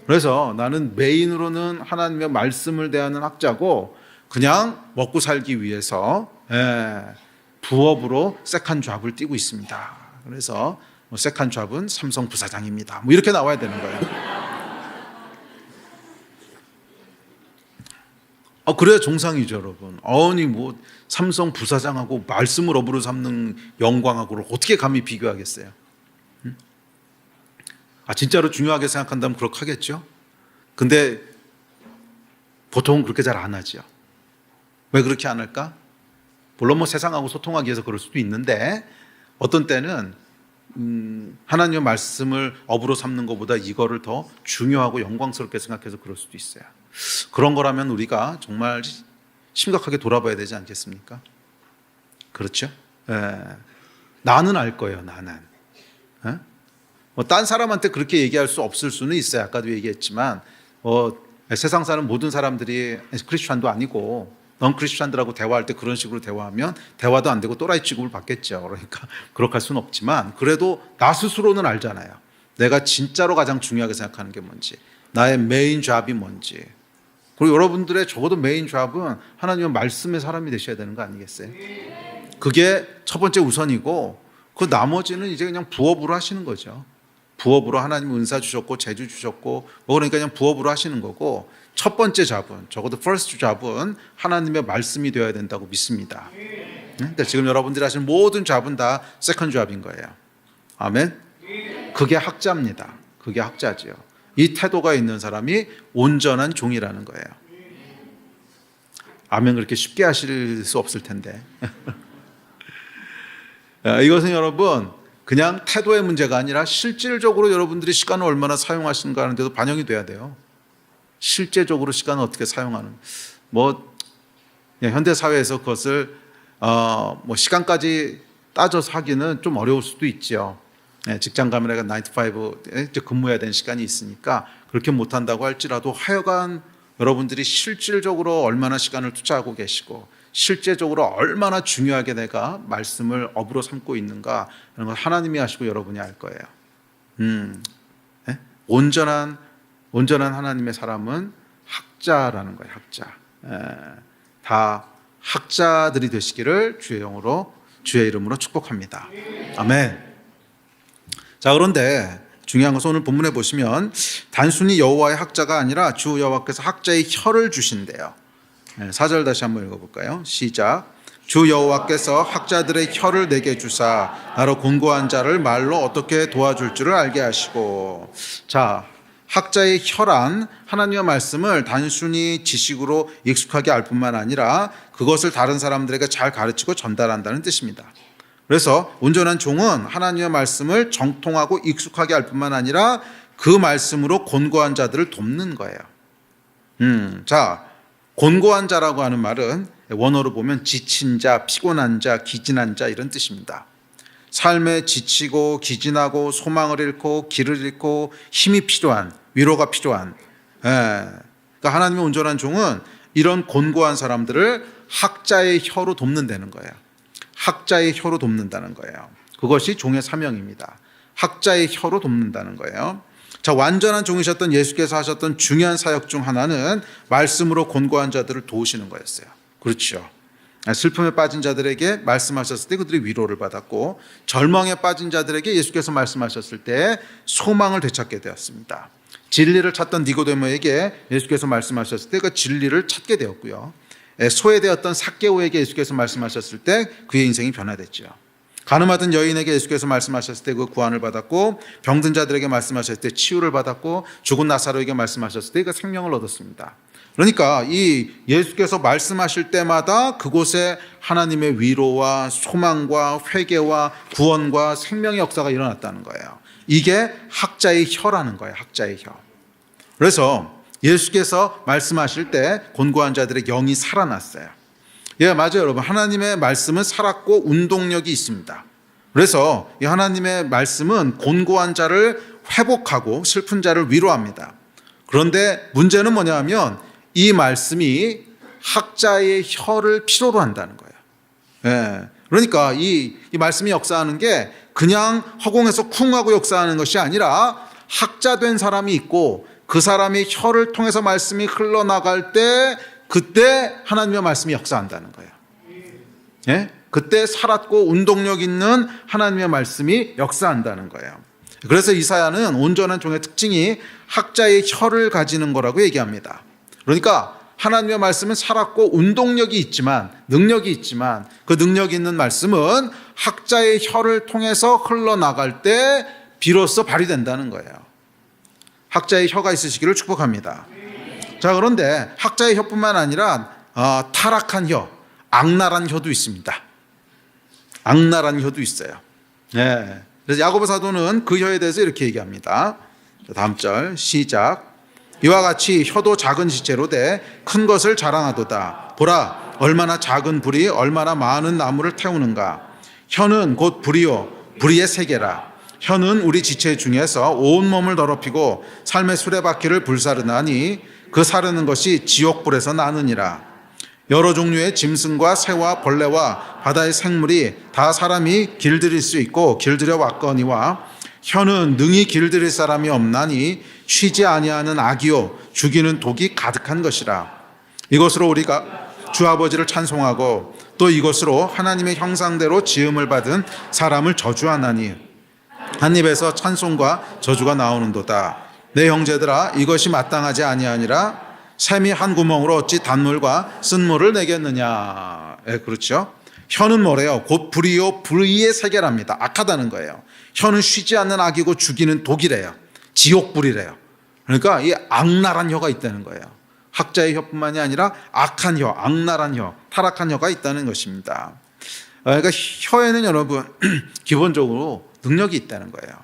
그래서 나는 메인으로는 하나님의 말씀을 대하는 학자고 그냥 먹고 살기 위해서 부업으로 세컨 잡을 띄고 있습니다. 그래서 세컨 잡은 삼성 부사장입니다. 이렇게 나와야 되는 거예요. 그래야 정상이죠, 여러분. 아니 뭐 삼성 부사장하고 말씀을 업으로 삼는 영광하고를 어떻게 감히 비교하겠어요? 진짜로 중요하게 생각한다면 그렇게 하겠죠. 근데 보통은 그렇게 잘 안 하죠. 왜 그렇게 안 할까? 물론 뭐 세상하고 소통하기 위해서 그럴 수도 있는데 어떤 때는 하나님의 말씀을 업으로 삼는 것보다 이거를 더 중요하고 영광스럽게 생각해서 그럴 수도 있어요. 그런 거라면 우리가 정말 심각하게 돌아봐야 되지 않겠습니까? 그렇죠? 나는 알 거예요. 나는. 딴 사람한테 그렇게 얘기할 수 없을 수는 있어요. 아까도 얘기했지만 세상 사는 모든 사람들이 크리스찬도 아니고 넌 크리스찬들하고 대화할 때 그런 식으로 대화하면 대화도 안 되고 또라이 취급을 받겠죠. 그러니까 그렇게 할 수는 없지만 그래도 나 스스로는 알잖아요. 내가 진짜로 가장 중요하게 생각하는 게 뭔지, 나의 메인 잡이 뭔지. 그리고 여러분들의 적어도 메인 잡은 하나님의 말씀의 사람이 되셔야 되는 거 아니겠어요? 그게 첫 번째 우선이고 그 나머지는 이제 그냥 부업으로 하시는 거죠. 부업으로 하나님 은사 주셨고 재주 주셨고 그러니까 그냥 부업으로 하시는 거고 첫 번째 잡은 적어도 first 잡은 하나님의 말씀이 되어야 된다고 믿습니다. 근데 지금 여러분들이 하시는 모든 잡은 다 second 잡인 거예요. 아멘. 그게 학자입니다. 그게 학자죠. 이 태도가 있는 사람이 온전한 종이라는 거예요. 아멘. 그렇게 쉽게 하실 수 없을 텐데. 이것은 여러분 그냥 태도의 문제가 아니라 실질적으로 여러분들이 시간을 얼마나 사용하시는가 하는데도 반영이 돼야 돼요. 실제적으로 시간을 어떻게 사용하는 현대 사회에서 그것을 시간까지 따져서 하기는 좀 어려울 수도 있죠. 직장 가면 내가 9 to 5 근무해야 되는 시간이 있으니까 그렇게 못한다고 할지라도 하여간 여러분들이 실질적으로 얼마나 시간을 투자하고 계시고 실제적으로 얼마나 중요하게 내가 말씀을 업으로 삼고 있는가 이런 걸 하나님이 아시고 여러분이 알 거예요. 온전한 하나님의 사람은 학자라는 거예요. 학자. 다 학자들이 되시기를 주의 이름으로 축복합니다. 아멘. 자, 그런데 중요한 것은 오늘 본문에 보시면 단순히 여호와의 학자가 아니라 주 여호와께서 학자의 혀를 주신대요. 4절 다시 한번 읽어볼까요? 시작. 주 여호와께서 학자들의 혀를 내게 주사 나로 곤고한 자를 말로 어떻게 도와줄 줄을 알게 하시고. 자, 학자의 혀란 하나님의 말씀을 단순히 지식으로 익숙하게 알 뿐만 아니라 그것을 다른 사람들에게 잘 가르치고 전달한다는 뜻입니다. 그래서 온전한 종은 하나님의 말씀을 정통하고 익숙하게 알 뿐만 아니라 그 말씀으로 곤고한 자들을 돕는 거예요. 자, 곤고한 자라고 하는 말은 원어로 보면 지친 자, 피곤한 자, 기진한 자 이런 뜻입니다. 삶에 지치고 기진하고 소망을 잃고 길을 잃고 힘이 필요한, 위로가 필요한. 그러니까 하나님의 온전한 종은 이런 곤고한 사람들을 학자의 혀로 돕는다는 거예요. 학자의 혀로 돕는다는 거예요. 그것이 종의 사명입니다. 학자의 혀로 돕는다는 거예요. 자, 완전한 종이셨던 예수께서 하셨던 중요한 사역 중 하나는 말씀으로 곤고한 자들을 도우시는 거였어요. 그렇죠. 슬픔에 빠진 자들에게 말씀하셨을 때 그들이 위로를 받았고 절망에 빠진 자들에게 예수께서 말씀하셨을 때 소망을 되찾게 되었습니다. 진리를 찾던 니고데모에게 예수께서 말씀하셨을 때 그 진리를 찾게 되었고요. 소외되었던 삭개오에게 예수께서 말씀하셨을 때 그의 인생이 변화됐죠. 가늠하던 여인에게 예수께서 말씀하셨을 때 그 구원을 받았고 병든 자들에게 말씀하셨을 때 치유를 받았고 죽은 나사로에게 말씀하셨을 때 그 생명을 얻었습니다. 그러니까 이 예수께서 말씀하실 때마다 그곳에 하나님의 위로와 소망과 회개와 구원과 생명의 역사가 일어났다는 거예요. 이게 학자의 혀라는 거예요. 학자의 혀. 그래서 예수께서 말씀하실 때 곤고한 자들의 영이 살아났어요. 예, 맞아요, 여러분. 하나님의 말씀은 살았고 운동력이 있습니다. 그래서 이 하나님의 말씀은 곤고한 자를 회복하고 슬픈 자를 위로합니다. 그런데 문제는 뭐냐 하면 이 말씀이 학자의 혀를 필요로 한다는 거예요. 예, 그러니까 이 말씀이 역사하는 게 그냥 허공에서 쿵 하고 역사하는 것이 아니라 학자된 사람이 있고 그 사람이 혀를 통해서 말씀이 흘러나갈 때 그때 하나님의 말씀이 역사한다는 거예요. 예? 그때 살았고 운동력 있는 하나님의 말씀이 역사한다는 거예요. 그래서 이사야는 온전한 종의 특징이 학자의 혀를 가지는 거라고 얘기합니다. 그러니까 하나님의 말씀은 살았고 운동력이 있지만, 능력이 있지만, 그 능력이 있는 말씀은 학자의 혀를 통해서 흘러나갈 때 비로소 발휘된다는 거예요. 학자의 혀가 있으시기를 축복합니다. 자, 그런데 학자의 혀뿐만 아니라 타락한 혀, 악랄한 혀도 있습니다. 악랄한 혀도 있어요. 네. 그래서 야고보 사도는 그 혀에 대해서 이렇게 얘기합니다. 다음 절 시작. 이와 같이 혀도 작은 지체로 돼 큰 것을 자랑하도다. 보라, 얼마나 작은 불이 얼마나 많은 나무를 태우는가. 혀는 곧 불이요 불의의 세계라. 혀는 우리 지체 중에서 온 몸을 더럽히고 삶의 수레바퀴를 불사르나니 그 사르는 것이 지옥불에서 나느니라. 여러 종류의 짐승과 새와 벌레와 바다의 생물이 다 사람이 길들일 수 있고 길들여 왔거니와 혀는 능히 길들일 사람이 없나니 쉬지 아니하는 악이요 죽이는 독이 가득한 것이라. 이것으로 우리가 주 아버지를 찬송하고 또 이것으로 하나님의 형상대로 지음을 받은 사람을 저주하나니 한 입에서 찬송과 저주가 나오는도다. 내 형제들아, 이것이 마땅하지 아니하니라. 샘이 한 구멍으로 어찌 단물과 쓴물을 내겠느냐. 그렇죠. 혀는 뭐래요? 곧 불이요 불의의 세계랍니다. 악하다는 거예요. 혀는 쉬지 않는 악이고 죽이는 독이래요. 지옥불이래요. 그러니까 이 악랄한 혀가 있다는 거예요. 학자의 혀뿐만이 아니라 악한 혀, 악랄한 혀, 타락한 혀가 있다는 것입니다. 그러니까 혀에는 여러분 기본적으로 능력이 있다는 거예요.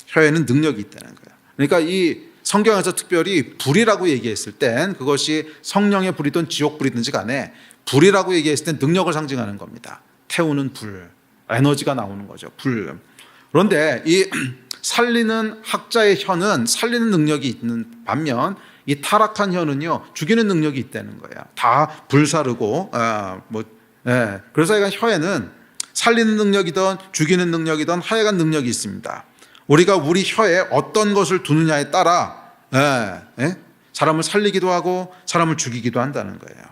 혀에는 능력이 있다는 거예요. 그러니까 이 성경에서 특별히 불이라고 얘기했을 땐 그것이 성령의 불이든 지옥불이든지 간에 불이라고 얘기했을 땐 능력을 상징하는 겁니다. 태우는 불, 에너지가 나오는 거죠. 불. 그런데 이 살리는 학자의 혀는 살리는 능력이 있는 반면 이 타락한 혀는요 죽이는 능력이 있다는 거예요. 다 불사르고 그래서 혀에는 살리는 능력이든 죽이는 능력이든 하여간 능력이 있습니다. 우리가 우리 혀에 어떤 것을 두느냐에 따라 사람을 살리기도 하고 사람을 죽이기도 한다는 거예요.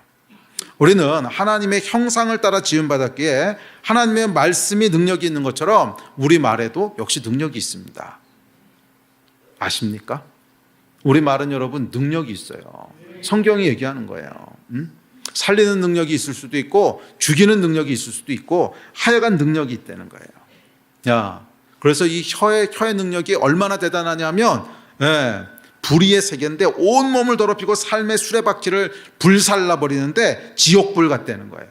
우리는 하나님의 형상을 따라 지음받았기에 하나님의 말씀이 능력이 있는 것처럼 우리 말에도 역시 능력이 있습니다. 아십니까? 우리 말은 여러분 능력이 있어요. 성경이 얘기하는 거예요. 살리는 능력이 있을 수도 있고 죽이는 능력이 있을 수도 있고 하여간 능력이 있다는 거예요. 그래서 이 혀의 능력이 얼마나 대단하냐면 불의의 세계인데 온 몸을 더럽히고 삶의 수레바퀴를 불살라 버리는데 지옥불 같다는 거예요.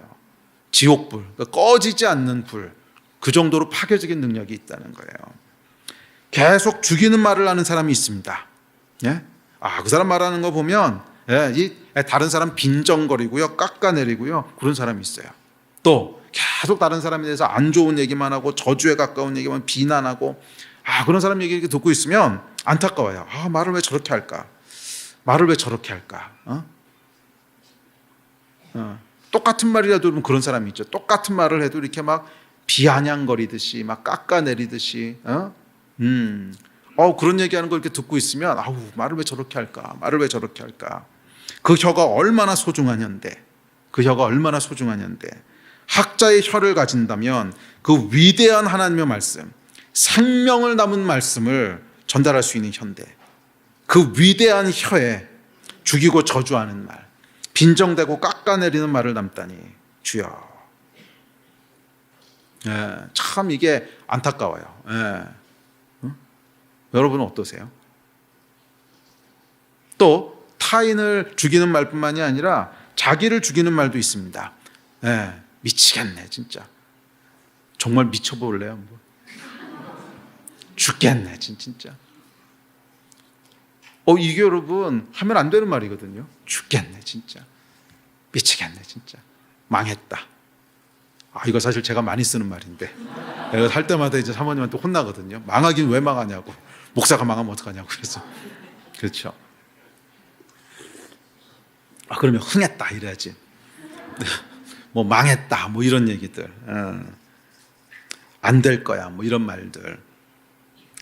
지옥불, 그러니까 꺼지지 않는 불, 그 정도로 파괴적인 능력이 있다는 거예요. 계속 죽이는 말을 하는 사람이 있습니다. 그 사람 말하는 거 보면 다른 사람 빈정거리고요, 깎아내리고요, 그런 사람이 있어요. 또 계속 다른 사람에 대해서 안 좋은 얘기만 하고 저주에 가까운 얘기만 비난하고 그런 사람 얘기 이렇게 듣고 있으면 안타까워요. 말을 왜 저렇게 할까? 말을 왜 저렇게 할까? 똑같은 말이라도 그런 사람이 있죠. 똑같은 말을 해도 이렇게 막 비아냥거리듯이 막 깎아내리듯이 그런 얘기하는 걸 이렇게 듣고 있으면 말을 왜 저렇게 할까? 말을 왜 저렇게 할까? 그 혀가 얼마나 소중하냐인데 그 혀가 얼마나 소중하냐인데 학자의 혀를 가진다면 그 위대한 하나님의 말씀, 생명을 담은 말씀을 전달할 수 있는 혀인데 그 위대한 혀에 죽이고 저주하는 말, 빈정대고 깎아내리는 말을 담다니 주여. 참 이게 안타까워요. 여러분은 어떠세요? 또 타인을 죽이는 말뿐만이 아니라 자기를 죽이는 말도 있습니다. 미치겠네 진짜. 정말 미쳐볼래요? 죽겠네 진짜. 이게 여러분 하면 안 되는 말이거든요. 죽겠네 진짜. 미치겠네 진짜. 망했다. 이거 사실 제가 많이 쓰는 말인데 이거 할 때마다 이제 사모님한테 혼나거든요. 망하긴 왜 망하냐고. 목사가 망하면 어떡하냐고. 그래서 그렇죠. 그러면 흥했다 이래야지. 뭐 망했다 뭐 이런 얘기들, 안 될 거야 뭐 이런 말들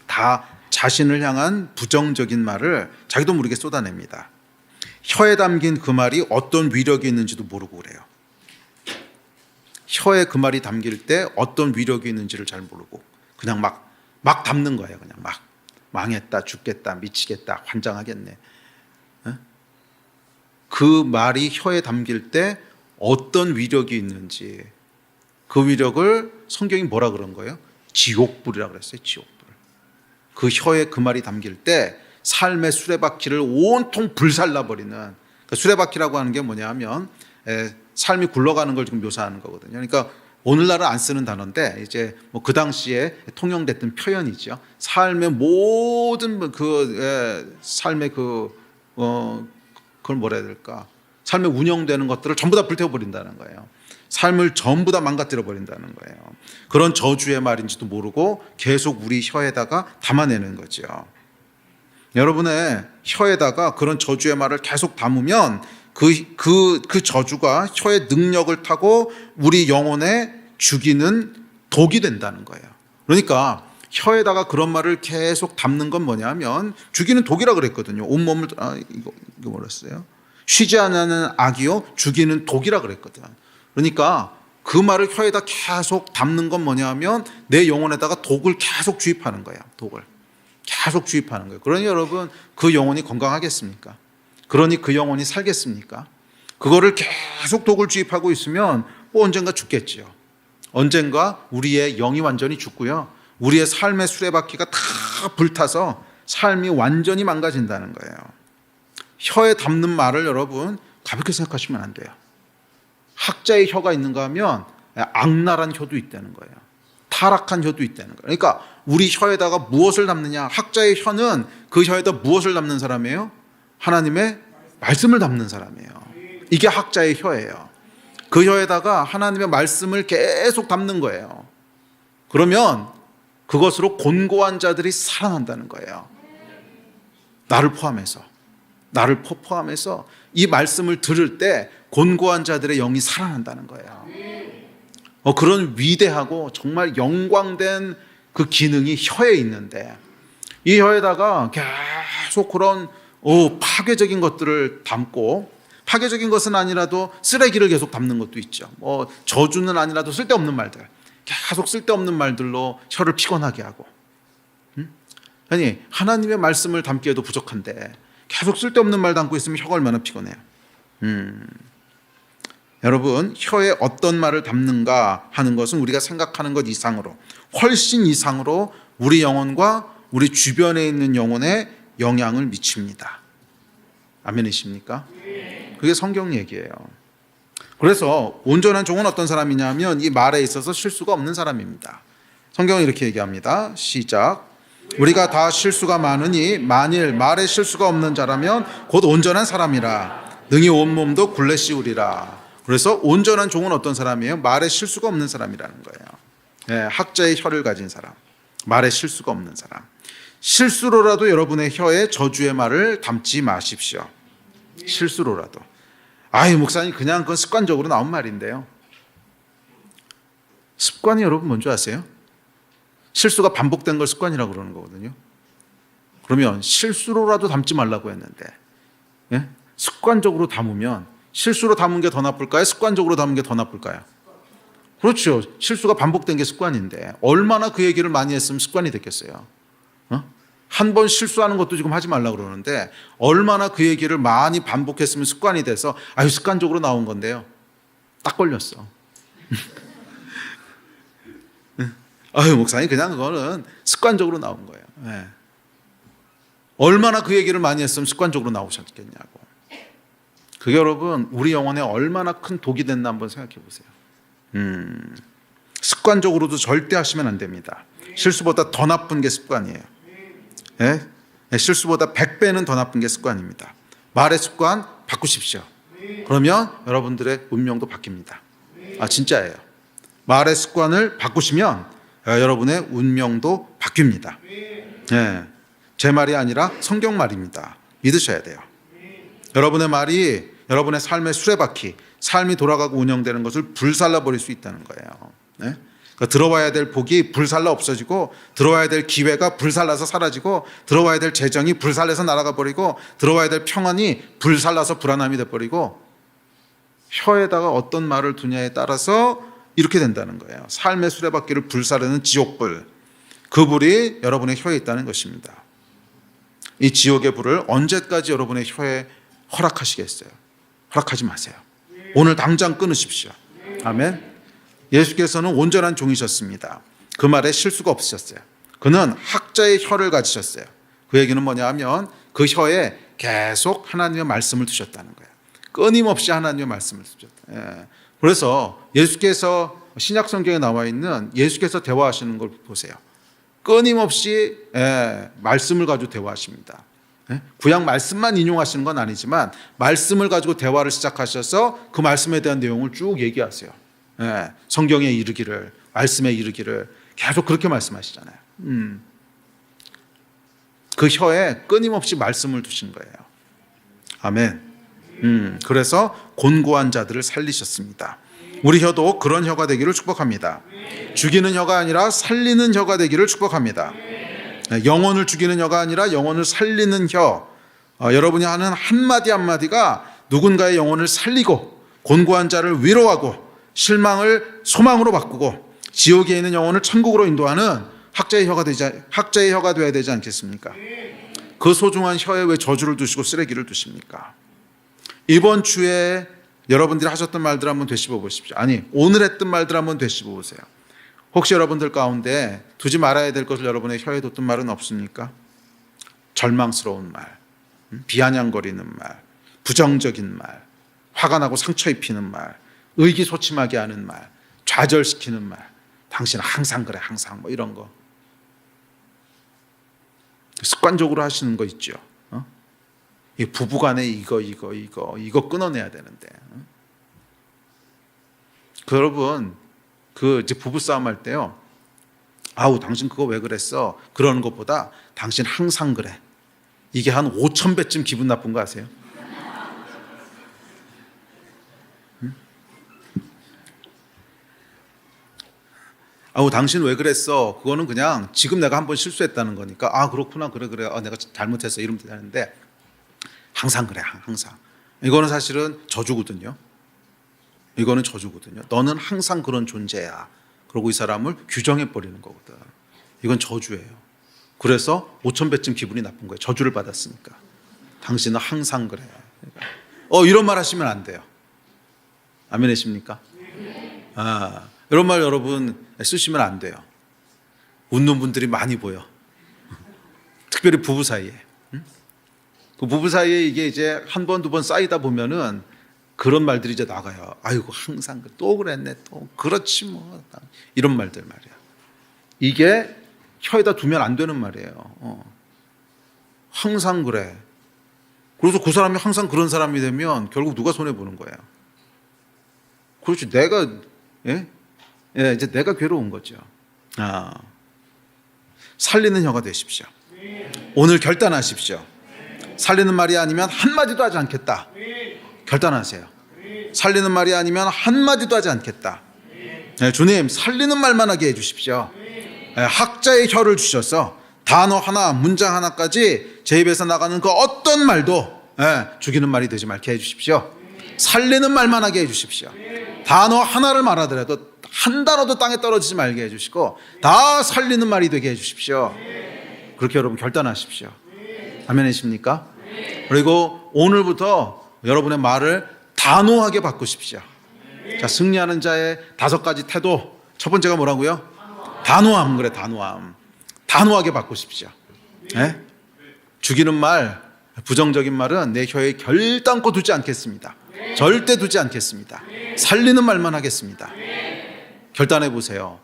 다 자신을 향한 부정적인 말을 자기도 모르게 쏟아냅니다. 혀에 담긴 그 말이 어떤 위력이 있는지도 모르고 그래요. 혀에 그 말이 담길 때 어떤 위력이 있는지를 잘 모르고 그냥 막 담는 거예요. 그냥 막 망했다, 죽겠다, 미치겠다, 환장하겠네. 그 말이 혀에 담길 때 어떤 위력이 있는지, 그 위력을 성경이 뭐라 그런 거예요? 지옥불이라고 그랬어요. 지옥불. 그 혀에 그 말이 담길 때 삶의 수레바퀴를 온통 불살라버리는, 그러니까 수레바퀴라고 하는 게 뭐냐 하면 삶이 굴러가는 걸 지금 묘사하는 거거든요. 그러니까 오늘날은 안 쓰는 단어인데 이제 뭐 그 당시에 통용됐던 표현이죠. 삶의 모든 삶의 그걸 뭐라 해야 될까? 삶에 운영되는 것들을 전부 다 불태워버린다는 거예요. 삶을 전부 다 망가뜨려 버린다는 거예요. 그런 저주의 말인지도 모르고 계속 우리 혀에다가 담아내는 거죠. 여러분의 혀에다가 그런 저주의 말을 계속 담으면 그 저주가 혀의 능력을 타고 우리 영혼에 죽이는 독이 된다는 거예요. 그러니까 혀에다가 그런 말을 계속 담는 건 뭐냐면 죽이는 독이라 그랬거든요. 온몸을 이거 뭐랬어요? 쉬지 않는 악이요 죽이는 독이라 그랬거든. 그러니까 그 말을 혀에다 계속 담는 건 뭐냐면 내 영혼에다가 독을 계속 주입하는 거예요. 독을 계속 주입하는 거예요. 그러니 여러분 그 영혼이 건강하겠습니까? 그러니 그 영혼이 살겠습니까? 그거를 계속 독을 주입하고 있으면 뭐 언젠가 죽겠지요. 언젠가 우리의 영이 완전히 죽고요. 우리의 삶의 수레바퀴가 다 불타서 삶이 완전히 망가진다는 거예요. 혀에 담는 말을 여러분 가볍게 생각하시면 안 돼요. 학자의 혀가 있는가 하면 악랄한 혀도 있다는 거예요. 타락한 혀도 있다는 거예요. 그러니까 우리 혀에다가 무엇을 담느냐? 학자의 혀는 그 혀에다 무엇을 담는 사람이에요? 하나님의 말씀을 담는 사람이에요. 이게 학자의 혀예요. 그 혀에다가 하나님의 말씀을 계속 담는 거예요. 그러면 그것으로 곤고한 자들이 살아난다는 거예요. 나를 포함해서 이 말씀을 들을 때 곤고한 자들의 영이 살아난다는 거예요. 그런 위대하고 정말 영광된 그 기능이 혀에 있는데 이 혀에다가 계속 그런 파괴적인 것들을 담고, 파괴적인 것은 아니라도 쓰레기를 계속 담는 것도 있죠. 저주는 아니라도 쓸데없는 말들, 계속 쓸데없는 말들로 혀를 피곤하게 하고, 아니 하나님의 말씀을 담기에도 부족한데 계속 쓸데없는 말 담고 있으면 혀가 얼마나 피곤해요. 여러분 혀에 어떤 말을 담는가 하는 것은 우리가 생각하는 것 이상으로, 훨씬 이상으로 우리 영혼과 우리 주변에 있는 영혼에 영향을 미칩니다. 아멘이십니까? 그게 성경 얘기예요. 그래서 온전한 종은 어떤 사람이냐면 이 말에 있어서 실수가 없는 사람입니다. 성경은 이렇게 얘기합니다. 시작. 우리가 다 실수가 많으니 만일 말에 실수가 없는 자라면 곧 온전한 사람이라 능히 온몸도 굴레 씌우리라. 그래서 온전한 종은 어떤 사람이에요? 말에 실수가 없는 사람이라는 거예요. 학자의 혀를 가진 사람, 말에 실수가 없는 사람. 실수로라도 여러분의 혀에 저주의 말을 담지 마십시오. 실수로라도. 목사님 그냥 그건 습관적으로 나온 말인데요. 습관이 여러분 뭔지 아세요? 실수가 반복된 걸 습관이라고 그러는 거거든요. 그러면 실수로라도 담지 말라고 했는데 습관적으로 담으면 실수로 담은 게 더 나쁠까요? 습관적으로 담은 게 더 나쁠까요? 그렇죠. 실수가 반복된 게 습관인데 얼마나 그 얘기를 많이 했으면 습관이 됐겠어요. 한 번 실수하는 것도 지금 하지 말라고 그러는데 얼마나 그 얘기를 많이 반복했으면 습관이 돼서 습관적으로 나온 건데요. 딱 걸렸어. 목사님 그냥 그거는 습관적으로 나온 거예요. 얼마나 그 얘기를 많이 했으면 습관적으로 나오셨겠냐고. 그게 여러분 우리 영혼에 얼마나 큰 독이 됐나 한번 생각해 보세요. 습관적으로도 절대 하시면 안 됩니다. 실수보다 더 나쁜 게 습관이에요. 실수보다 100배는 더 나쁜 게 습관입니다. 말의 습관 바꾸십시오. 그러면 여러분들의 운명도 바뀝니다. 진짜예요. 말의 습관을 바꾸시면 여러분의 운명도 바뀝니다. 제 말이 아니라 성경 말입니다. 믿으셔야 돼요. 여러분의 말이 여러분의 삶의 수레바퀴, 삶이 돌아가고 운영되는 것을 불살라 버릴 수 있다는 거예요. 그러니까 들어와야 될 복이 불살라 없어지고, 들어와야 될 기회가 불살라서 사라지고, 들어와야 될 재정이 불살라서 날아가 버리고, 들어와야 될 평안이 불살라서 불안함이 돼버리고, 혀에다가 어떤 말을 두냐에 따라서 이렇게 된다는 거예요. 삶의 수레바퀴를 불사르는 지옥불, 그 불이 여러분의 혀에 있다는 것입니다. 이 지옥의 불을 언제까지 여러분의 혀에 허락하시겠어요? 허락하지 마세요. 오늘 당장 끊으십시오. 아멘. 예수께서는 온전한 종이셨습니다. 그 말에 실수가 없으셨어요. 그는 학자의 혀를 가지셨어요. 그 얘기는 뭐냐 하면 그 혀에 계속 하나님의 말씀을 두셨다는 거예요. 끊임없이 하나님의 말씀을 두셨다. 예. 그래서 예수께서 신약 성경에 나와 있는 예수께서 대화하시는 걸 보세요. 끊임없이 말씀을 가지고 대화하십니다. 구약 말씀만 인용하시는 건 아니지만 말씀을 가지고 대화를 시작하셔서 그 말씀에 대한 내용을 쭉 얘기하세요. 성경에 이르기를, 말씀에 이르기를 계속 그렇게 말씀하시잖아요. 그 혀에 끊임없이 말씀을 두신 거예요. 아멘. 그래서 곤고한 자들을 살리셨습니다. 우리 혀도 그런 혀가 되기를 축복합니다. 죽이는 혀가 아니라 살리는 혀가 되기를 축복합니다. 영혼을 죽이는 혀가 아니라 영혼을 살리는 혀. 여러분이 하는 한마디 한마디가 누군가의 영혼을 살리고 곤고한 자를 위로하고 실망을 소망으로 바꾸고 지옥에 있는 영혼을 천국으로 인도하는 학자의 혀가 되어야 되지 않겠습니까? 그 소중한 혀에 왜 저주를 두시고 쓰레기를 두십니까? 이번 주에 여러분들이 하셨던 말들 한번 되씹어 보십시오. 아니, 오늘 했던 말들 한번 되씹어 보세요. 혹시 여러분들 가운데 두지 말아야 될 것을 여러분의 혀에 뒀던 말은 없습니까? 절망스러운 말, 비아냥거리는 말, 부정적인 말, 화가 나고 상처 입히는 말, 의기소침하게 하는 말, 좌절시키는 말, 당신은 항상 그래, 항상 뭐 이런 거. 습관적으로 하시는 거 있죠. 이 부부간에 이거 끊어내야 되는데. 여러분, 이제 부부싸움 할 때요. 아우, 당신 그거 왜 그랬어? 그러는 것보다 당신 항상 그래. 이게 한 5,000배쯤 기분 나쁜 거 아세요? 아우, 당신 왜 그랬어? 그거는 그냥 지금 내가 한번 실수했다는 거니까. 아, 그렇구나. 그래. 내가 잘못했어. 이러면 되는데 항상 그래. 항상. 이거는 사실은 저주거든요. 너는 항상 그런 존재야. 그러고 이 사람을 규정해 버리는 거거든. 이건 저주예요. 그래서 5,000배쯤 기분이 나쁜 거예요. 저주를 받았으니까. 당신은 항상 그래. 이런 말 하시면 안 돼요. 아멘이십니까? 이런 말 여러분 쓰시면 안 돼요. 웃는 분들이 많이 보여. 특별히 부부 사이에. 그 부부 사이에 이게 이제 한 번, 두 번 쌓이다 보면은 그런 말들이 이제 나가요. 아이고, 항상 또 그랬네, 또 그렇지 뭐. 이런 말들 말이야. 이게 혀에다 두면 안 되는 말이에요. 항상 그래. 그래서 그 사람이 항상 그런 사람이 되면 결국 누가 손해보는 거예요? 그렇지, 내가, 이제 내가 괴로운 거죠. 살리는 혀가 되십시오. 오늘 결단하십시오. 살리는 말이 아니면 한마디도 하지 않겠다. 결단하세요. 살리는 말이 아니면 한마디도 하지 않겠다. 주님, 살리는 말만 하게 해주십시오. 학자의 혀를 주셔서 단어 하나, 문장 하나까지 제 입에서 나가는 그 어떤 말도 죽이는 말이 되지 말게 해주십시오. 살리는 말만 하게 해주십시오. 단어 하나를 말하더라도 한 단어도 땅에 떨어지지 말게 해주시고 다 살리는 말이 되게 해주십시오. 그렇게 여러분 결단하십시오. 아멘이십니까? 그리고 오늘부터 여러분의 말을 단호하게 바꾸십시오. 자, 승리하는 자의 5가지 태도. 첫 번째가 뭐라고요? 단호함. 그래, 단호함. 단호하게 바꾸십시오. 죽이는 말, 부정적인 말은 내 혀에 결단코 두지 않겠습니다. 절대 두지 않겠습니다. 살리는 말만 하겠습니다. 결단해 보세요.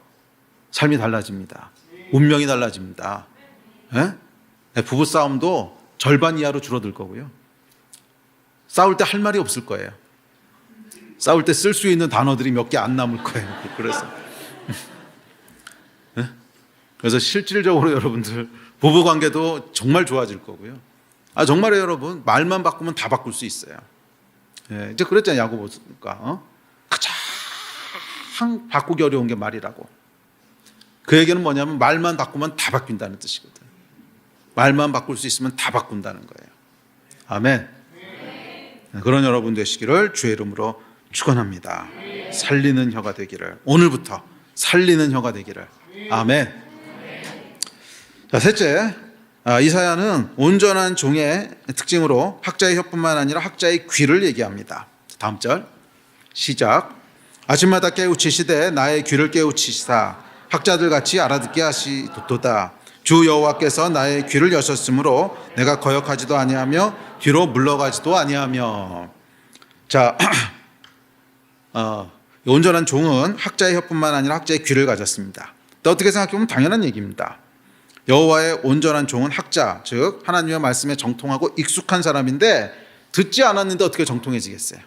삶이 달라집니다. 운명이 달라집니다. 부부싸움도 절반 이하로 줄어들 거고요. 싸울 때 할 말이 없을 거예요. 싸울 때 쓸 수 있는 단어들이 몇 개 안 남을 거예요. 그래서 실질적으로 여러분들 부부관계도 정말 좋아질 거고요. 정말요, 여러분. 말만 바꾸면 다 바꿀 수 있어요. 이제 그랬잖아요, 야고보가. 가장 바꾸기 어려운 게 말이라고. 그 얘기는 뭐냐면 말만 바꾸면 다 바뀐다는 뜻이거든. 말만 바꿀 수 있으면 다 바꾼다는 거예요. 아멘. 그런 여러분 되시기를 주의 이름으로 축원합니다. 살리는 혀가 되기를, 오늘부터 살리는 혀가 되기를. 아멘. 자, 셋째, 이사야는 온전한 종의 특징으로 학자의 혀뿐만 아니라 학자의 귀를 얘기합니다. 다음 절 시작. 아침마다 깨우치시되 나의 귀를 깨우치시사 학자들 같이 알아듣게 하시도다. 주 여호와께서 나의 귀를 여셨으므로 내가 거역하지도 아니하며 뒤로 물러가지도 아니하며. 자, 온전한 종은 학자의 혀뿐만 아니라 학자의 귀를 가졌습니다. 또 어떻게 생각해보면 당연한 얘기입니다. 여호와의 온전한 종은 학자, 즉 하나님의 말씀에 정통하고 익숙한 사람인데 듣지 않았는데 어떻게 정통해지겠어요?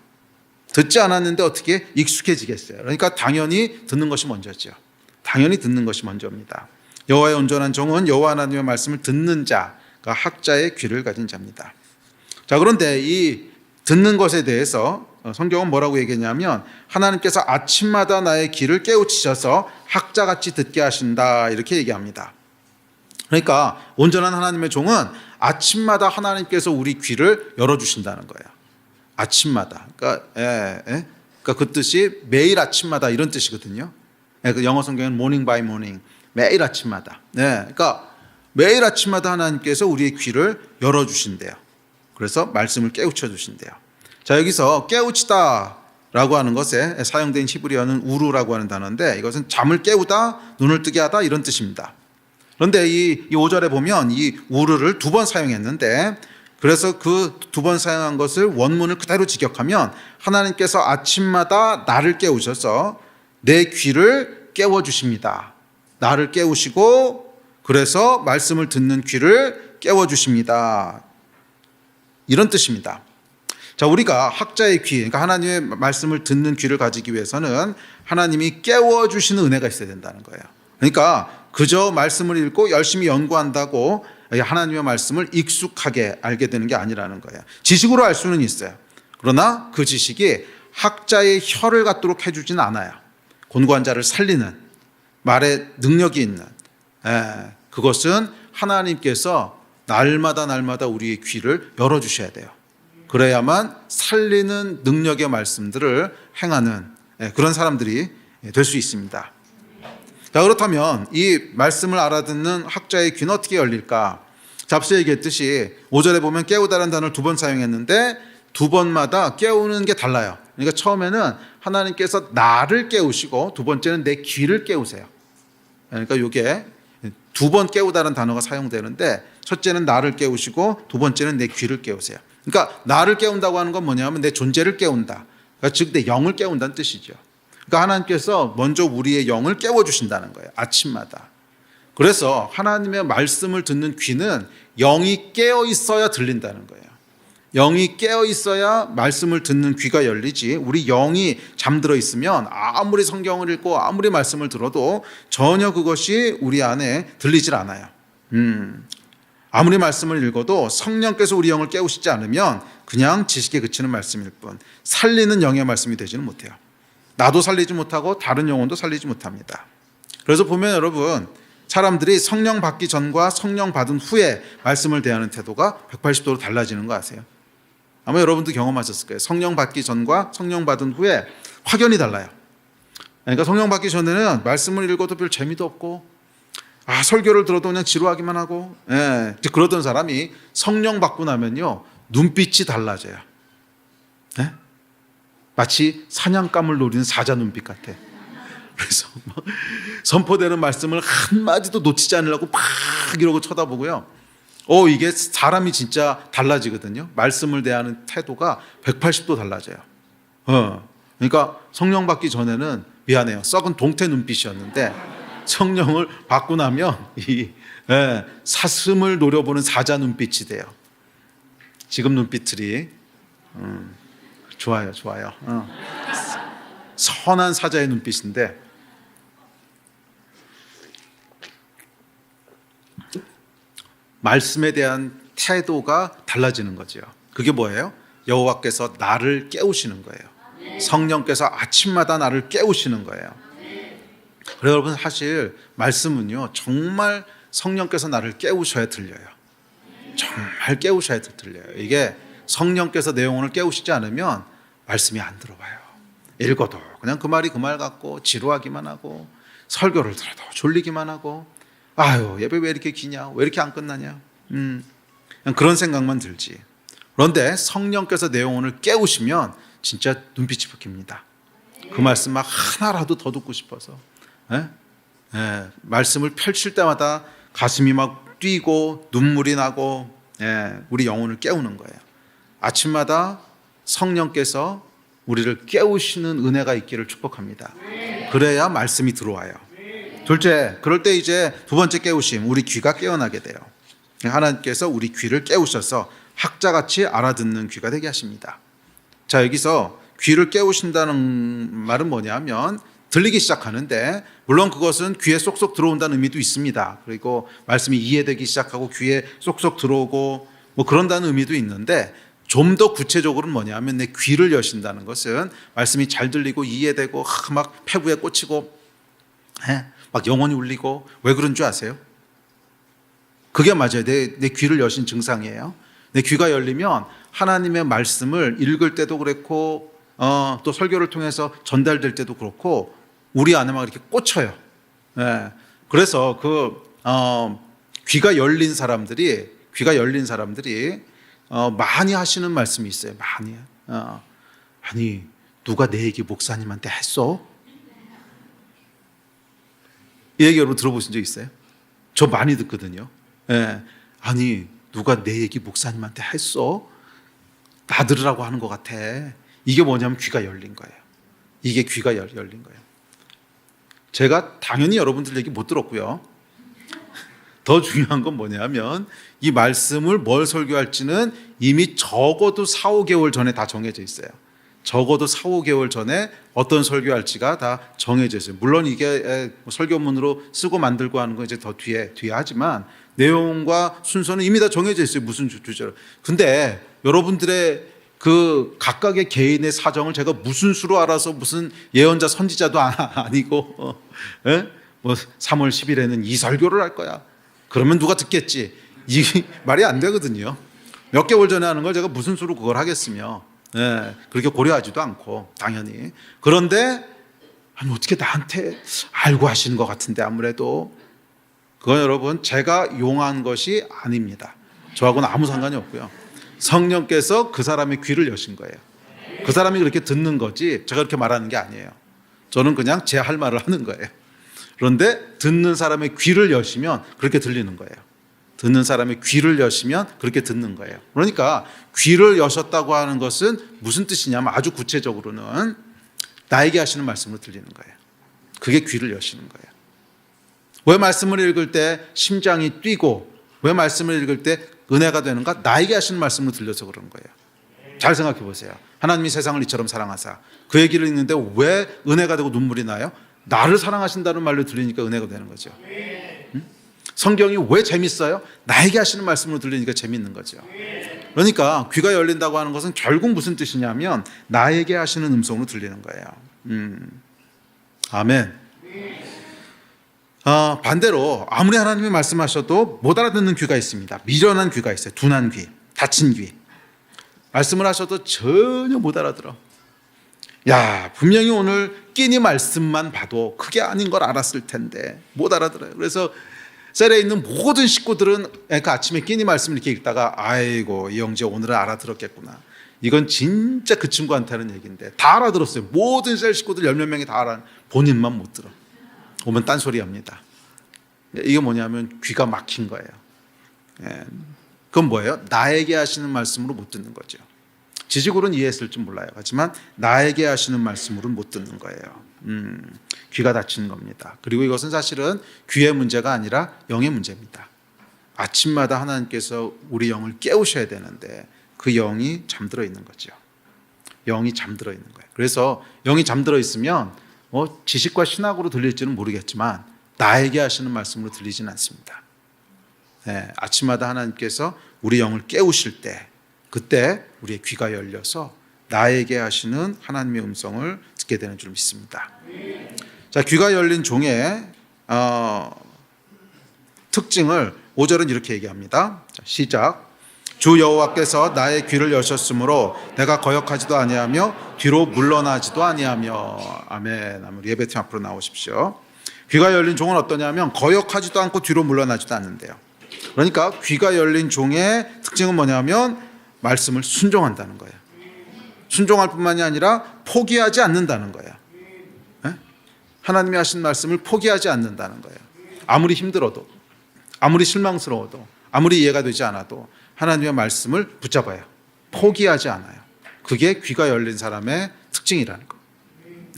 듣지 않았는데 어떻게 익숙해지겠어요? 그러니까 당연히 듣는 것이 먼저죠. 당연히 듣는 것이 먼저입니다. 여호와의 온전한 종은 여호와 하나님의 말씀을 듣는 자, 그러니까 학자의 귀를 가진 자입니다. 자, 그런데 이 듣는 것에 대해서 성경은 뭐라고 얘기했냐면 하나님께서 아침마다 나의 귀를 깨우치셔서 학자같이 듣게 하신다, 이렇게 얘기합니다. 그러니까 온전한 하나님의 종은 아침마다 하나님께서 우리 귀를 열어주신다는 거예요. 아침마다. 그러니까 그 뜻이 매일 아침마다 이런 뜻이거든요. 그 영어 성경은 morning by morning, 매일 아침마다. 그러니까 매일 아침마다 하나님께서 우리의 귀를 열어주신대요. 그래서 말씀을 깨우쳐 주신대요. 자, 여기서 깨우치다라고 하는 것에 사용된 히브리어는 우루라고 하는 단어인데 이것은 잠을 깨우다, 눈을 뜨게 하다, 이런 뜻입니다. 그런데 이 5절에 보면 이 우르를 2번 사용했는데, 그래서 그 2번 사용한 것을 원문을 그대로 직역하면 하나님께서 아침마다 나를 깨우셔서 내 귀를 깨워주십니다. 나를 깨우시고 그래서 말씀을 듣는 귀를 깨워주십니다. 이런 뜻입니다. 자, 우리가 학자의 귀, 그러니까 하나님의 말씀을 듣는 귀를 가지기 위해서는 하나님이 깨워주시는 은혜가 있어야 된다는 거예요. 그러니까 그저 말씀을 읽고 열심히 연구한다고 하나님의 말씀을 익숙하게 알게 되는 게 아니라는 거예요. 지식으로 알 수는 있어요. 그러나 그 지식이 학자의 혀를 갖도록 해주지는 않아요. 곤고한 자를 살리는 말에 능력이 있는, 그것은 하나님께서 날마다 우리의 귀를 열어주셔야 돼요. 그래야만 살리는 능력의 말씀들을 행하는 그런 사람들이 될 수 있습니다. 자, 그렇다면 이 말씀을 알아듣는 학자의 귀는 어떻게 열릴까? 자, 앞서 얘기했듯이 5절에 보면 깨우다라는 단어를 2번 사용했는데 2번마다 깨우는 게 달라요. 그러니까 처음에는 하나님께서 나를 깨우시고 두 번째는 내 귀를 깨우세요. 그러니까 이게 2번 깨우다라는 단어가 사용되는데 첫째는 나를 깨우시고 두 번째는 내 귀를 깨우세요. 그러니까 나를 깨운다고 하는 건 뭐냐면 내 존재를 깨운다. 그러니까 즉 내 영을 깨운다는 뜻이죠. 그러니까 하나님께서 먼저 우리의 영을 깨워주신다는 거예요. 아침마다. 그래서 하나님의 말씀을 듣는 귀는 영이 깨어 있어야 들린다는 거예요. 영이 깨어 있어야 말씀을 듣는 귀가 열리지, 우리 영이 잠들어 있으면 아무리 성경을 읽고 아무리 말씀을 들어도 전혀 그것이 우리 안에 들리질 않아요. 아무리 말씀을 읽어도 성령께서 우리 영을 깨우시지 않으면 그냥 지식에 그치는 말씀일 뿐 살리는 영의 말씀이 되지는 못해요. 나도 살리지 못하고 다른 영혼도 살리지 못합니다. 그래서 보면 여러분, 사람들이 성령 받기 전과 성령 받은 후에 말씀을 대하는 태도가 180도로 달라지는 거 아세요? 아마 여러분도 경험하셨을 거예요. 성령 받기 전과 성령 받은 후에 확연히 달라요. 그러니까 성령 받기 전에는 말씀을 읽어도 별 재미도 없고, 설교를 들어도 그냥 지루하기만 하고, 그러던 사람이 성령 받고 나면요, 눈빛이 달라져요. 마치 사냥감을 노리는 사자 눈빛 같아. 그래서 선포되는 말씀을 한마디도 놓치지 않으려고 막 이러고 쳐다보고요. 이게 사람이 진짜 달라지거든요. 말씀을 대하는 태도가 180도 달라져요. 그러니까 성령 받기 전에는 미안해요, 썩은 동태 눈빛이었는데 성령을 받고 나면 이 사슴을 노려보는 사자 눈빛이 돼요. 지금 눈빛들이 좋아요. 선한 사자의 눈빛인데, 말씀에 대한 태도가 달라지는 거죠. 그게 뭐예요? 여호와께서 나를 깨우시는 거예요. 성령께서 아침마다 나를 깨우시는 거예요. 그래서 여러분, 사실 말씀은요, 정말 성령께서 나를 깨우셔야 들려요. 정말 깨우셔야 들려요. 이게 성령께서 내 영혼을 깨우시지 않으면 말씀이 안 들어와요. 읽어도 그냥 그 말이 그 말 같고 지루하기만 하고, 설교를 들어도 졸리기만 하고, 예배 왜 이렇게 기냐, 왜 이렇게 안 끝나냐, 그냥 그런 생각만 들지. 그런데 성령께서 내 영혼을 깨우시면 진짜 눈빛이 바뀝니다. 그 말씀 막 하나라도 더 듣고 싶어서 말씀을 펼칠 때마다 가슴이 막 뛰고 눈물이 나고 우리 영혼을 깨우는 거예요. 아침마다 성령께서 우리를 깨우시는 은혜가 있기를 축복합니다. 그래야 말씀이 들어와요. 둘째, 그럴 때 이제 두 번째 깨우심, 우리 귀가 깨어나게 돼요. 하나님께서 우리 귀를 깨우셔서 학자같이 알아듣는 귀가 되게 하십니다. 자, 여기서 귀를 깨우신다는 말은 뭐냐면 들리기 시작하는데, 물론 그것은 귀에 쏙쏙 들어온다는 의미도 있습니다. 그리고 말씀이 이해되기 시작하고 귀에 쏙쏙 들어오고 뭐 그런다는 의미도 있는데, 좀 더 구체적으로는 뭐냐면 내 귀를 여신다는 것은 말씀이 잘 들리고 이해되고 막 폐부에 꽂히고 막 영혼이 울리고, 왜 그런 줄 아세요? 그게 맞아요. 내 귀를 여신 증상이에요. 내 귀가 열리면 하나님의 말씀을 읽을 때도 그렇고 또 설교를 통해서 전달될 때도 그렇고 우리 안에 막 이렇게 꽂혀요. 그래서 귀가 열린 사람들이 많이 하시는 말씀이 있어요. 많이. 아니, 누가 내 얘기 목사님한테 했어? 이 얘기 여러분 들어보신 적 있어요? 저 많이 듣거든요. 아니, 누가 내 얘기 목사님한테 했어? 나 들으라고 하는 것 같아. 이게 뭐냐면 귀가 열린 거예요. 이게 귀가 열린 거예요. 제가 당연히 여러분들 얘기 못 들었고요. 더 중요한 건 뭐냐면 이 말씀을 뭘 설교할지는 이미 적어도 4, 5개월 전에 다 정해져 있어요. 적어도 4, 5개월 전에 어떤 설교할지가 다 정해져 있어요. 물론 이게 설교문으로 쓰고 만들고 하는 건 이제 더 뒤에 하지만 내용과 순서는 이미 다 정해져 있어요. 무슨 주제로. 근데 여러분들의 그 각각의 개인의 사정을 제가 무슨 수로 알아서 무슨 예언자 선지자도 아니고 뭐 3월 10일에는 이 설교를 할 거야. 그러면 누가 듣겠지? 이 말이 안 되거든요. 몇 개월 전에 하는 걸 제가 무슨 수로 그걸 하겠으며 그렇게 고려하지도 않고 당연히. 그런데 아니 어떻게 나한테 알고 하시는 것 같은데 아무래도 그건 여러분 제가 용한 것이 아닙니다. 저하고는 아무 상관이 없고요. 성령께서 그 사람의 귀를 여신 거예요. 그 사람이 그렇게 듣는 거지 제가 그렇게 말하는 게 아니에요. 저는 그냥 제 할 말을 하는 거예요. 그런데 듣는 사람의 귀를 여시면 그렇게 들리는 거예요. 듣는 사람의 귀를 여시면 그렇게 듣는 거예요. 그러니까 귀를 여셨다고 하는 것은 무슨 뜻이냐면 아주 구체적으로는 나에게 하시는 말씀으로 들리는 거예요. 그게 귀를 여시는 거예요. 왜 말씀을 읽을 때 심장이 뛰고 왜 말씀을 읽을 때 은혜가 되는가? 나에게 하시는 말씀으로 들려서 그런 거예요. 잘 생각해 보세요. 하나님이 세상을 이처럼 사랑하사 그 얘기를 읽는데 왜 은혜가 되고 눈물이 나요? 나를 사랑하신다는 말로 들리니까 은혜가 되는 거죠. 성경이 왜 재밌어요? 나에게 하시는 말씀으로 들리니까 재밌는 거죠. 그러니까 귀가 열린다고 하는 것은 결국 무슨 뜻이냐면 나에게 하시는 음성으로 들리는 거예요. 아멘. 반대로 아무리 하나님이 말씀하셔도 못 알아듣는 귀가 있습니다. 미련한 귀가 있어요. 둔한 귀, 닫힌 귀. 말씀을 하셔도 전혀 못 알아들어. 야, 분명히 오늘 끼니 말씀만 봐도 그게 아닌 걸 알았을 텐데 못 알아들어요. 그래서 셀에 있는 모든 식구들은 그 아침에 끼니 말씀을 이렇게 읽다가 아이고 이 형제 오늘은 알아들었겠구나. 이건 진짜 그 친구한테 하는 얘기인데 다 알아들었어요. 모든 셀 식구들 10몇 명이 다 알아. 본인만 못 들어. 오면 딴소리 합니다. 이게 뭐냐면 귀가 막힌 거예요. 그건 뭐예요? 나에게 하시는 말씀으로 못 듣는 거죠. 지식으로는 이해했을지 몰라요. 하지만 나에게 하시는 말씀으로는 못 듣는 거예요. 귀가 닫히는 겁니다. 그리고 이것은 사실은 귀의 문제가 아니라 영의 문제입니다. 아침마다 하나님께서 우리 영을 깨우셔야 되는데 그 영이 잠들어 있는 거죠. 영이 잠들어 있는 거예요. 그래서 영이 잠들어 있으면 지식과 신학으로 들릴지는 모르겠지만 나에게 하시는 말씀으로 들리지는 않습니다. 아침마다 하나님께서 우리 영을 깨우실 때 그때 우리의 귀가 열려서 나에게 하시는 하나님의 음성을 듣게 되는 줄 믿습니다. 자, 귀가 열린 종의 특징을 5절은 이렇게 얘기합니다. 자, 시작. 주 여호와께서 나의 귀를 여셨으므로 내가 거역하지도 아니하며 뒤로 물러나지도 아니하며. 아멘. 우리 예배팀 앞으로 나오십시오. 귀가 열린 종은 어떠냐면 거역하지도 않고 뒤로 물러나지도 않는데요. 그러니까 귀가 열린 종의 특징은 뭐냐면 말씀을 순종한다는 거예요. 순종할 뿐만이 아니라 포기하지 않는다는 거예요. 예? 하나님이 하신 말씀을 포기하지 않는다는 거예요. 아무리 힘들어도, 아무리 실망스러워도, 아무리 이해가 되지 않아도 하나님의 말씀을 붙잡아요. 포기하지 않아요. 그게 귀가 열린 사람의 특징이라는 거예요.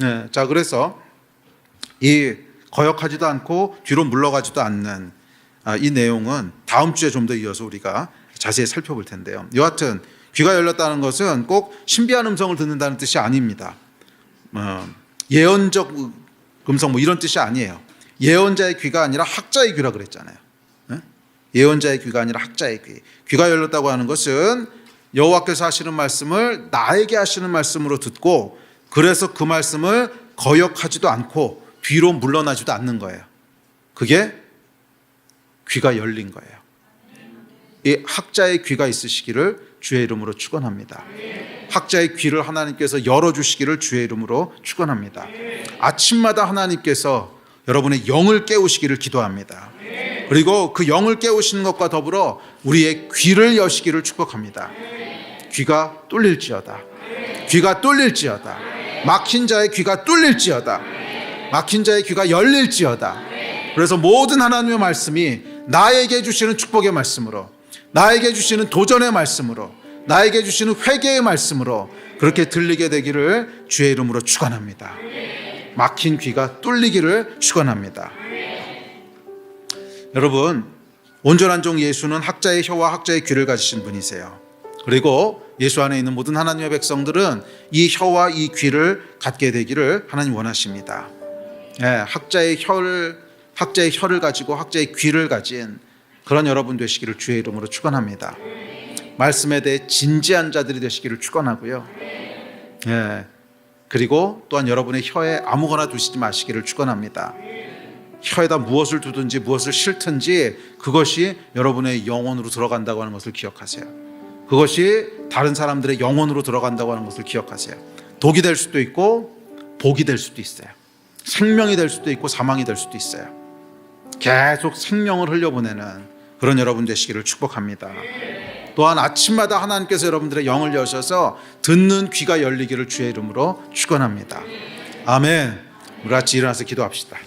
예, 자, 그래서 이 거역하지도 않고 뒤로 물러가지도 않는 이 내용은 다음 주에 좀 더 이어서 우리가 자세히 살펴볼 텐데요. 여하튼 귀가 열렸다는 것은 꼭 신비한 음성을 듣는다는 뜻이 아닙니다. 예언적 음성 뭐 이런 뜻이 아니에요. 예언자의 귀가 아니라 학자의 귀라 그랬잖아요. 예언자의 귀가 아니라 학자의 귀. 귀가 열렸다고 하는 것은 여호와께서 하시는 말씀을 나에게 하시는 말씀으로 듣고 그래서 그 말씀을 거역하지도 않고 뒤로 물러나지도 않는 거예요. 그게 귀가 열린 거예요. 이 학자의 귀가 있으시기를 주의 이름으로 축원합니다. 학자의 귀를 하나님께서 열어주시기를 주의 이름으로 축원합니다. 아침마다 하나님께서 여러분의 영을 깨우시기를 기도합니다. 그리고 그 영을 깨우시는 것과 더불어 우리의 귀를 여시기를 축복합니다. 귀가 뚫릴지어다. 귀가 뚫릴지어다. 막힌 자의 귀가 뚫릴지어다. 막힌 자의 귀가 열릴지어다. 그래서 모든 하나님의 말씀이 나에게 주시는 축복의 말씀으로, 나에게 주시는 도전의 말씀으로, 나에게 주시는 회개의 말씀으로 그렇게 들리게 되기를 주의 이름으로 축원합니다. 막힌 귀가 뚫리기를 축원합니다. 여러분, 온전한 종 예수는 학자의 혀와 학자의 귀를 가지신 분이세요. 그리고 예수 안에 있는 모든 하나님의 백성들은 이 혀와 이 귀를 갖게 되기를 하나님 원하십니다. 학자의 혀를 가지고 학자의 귀를 가진 그런 여러분 되시기를 주의 이름으로 축원합니다. 말씀에 대해 진지한 자들이 되시기를 축원하고요. 그리고 또한 여러분의 혀에 아무거나 두시지 마시기를 축원합니다. 혀에다 무엇을 두든지 무엇을 싣든지 그것이 여러분의 영혼으로 들어간다고 하는 것을 기억하세요. 그것이 다른 사람들의 영혼으로 들어간다고 하는 것을 기억하세요. 독이 될 수도 있고 복이 될 수도 있어요. 생명이 될 수도 있고 사망이 될 수도 있어요. 계속 생명을 흘려보내는 그런 여러분 되시기를 축복합니다. 또한 아침마다 하나님께서 여러분들의 영을 여셔서 듣는 귀가 열리기를 주의 이름으로 축원합니다. 아멘. 우리 같이 일어나서 기도합시다.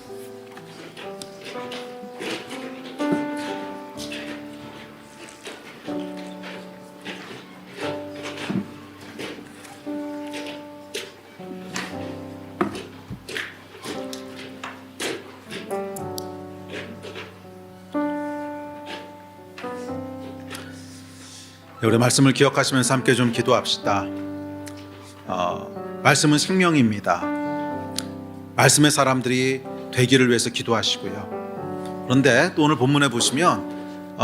우리 말씀을 기억하시면서 함께 좀 기도합시다. 말씀은 생명입니다. 말씀의 사람들이 되기를 위해서 기도하시고요. 그런데 또 오늘 본문에 보시면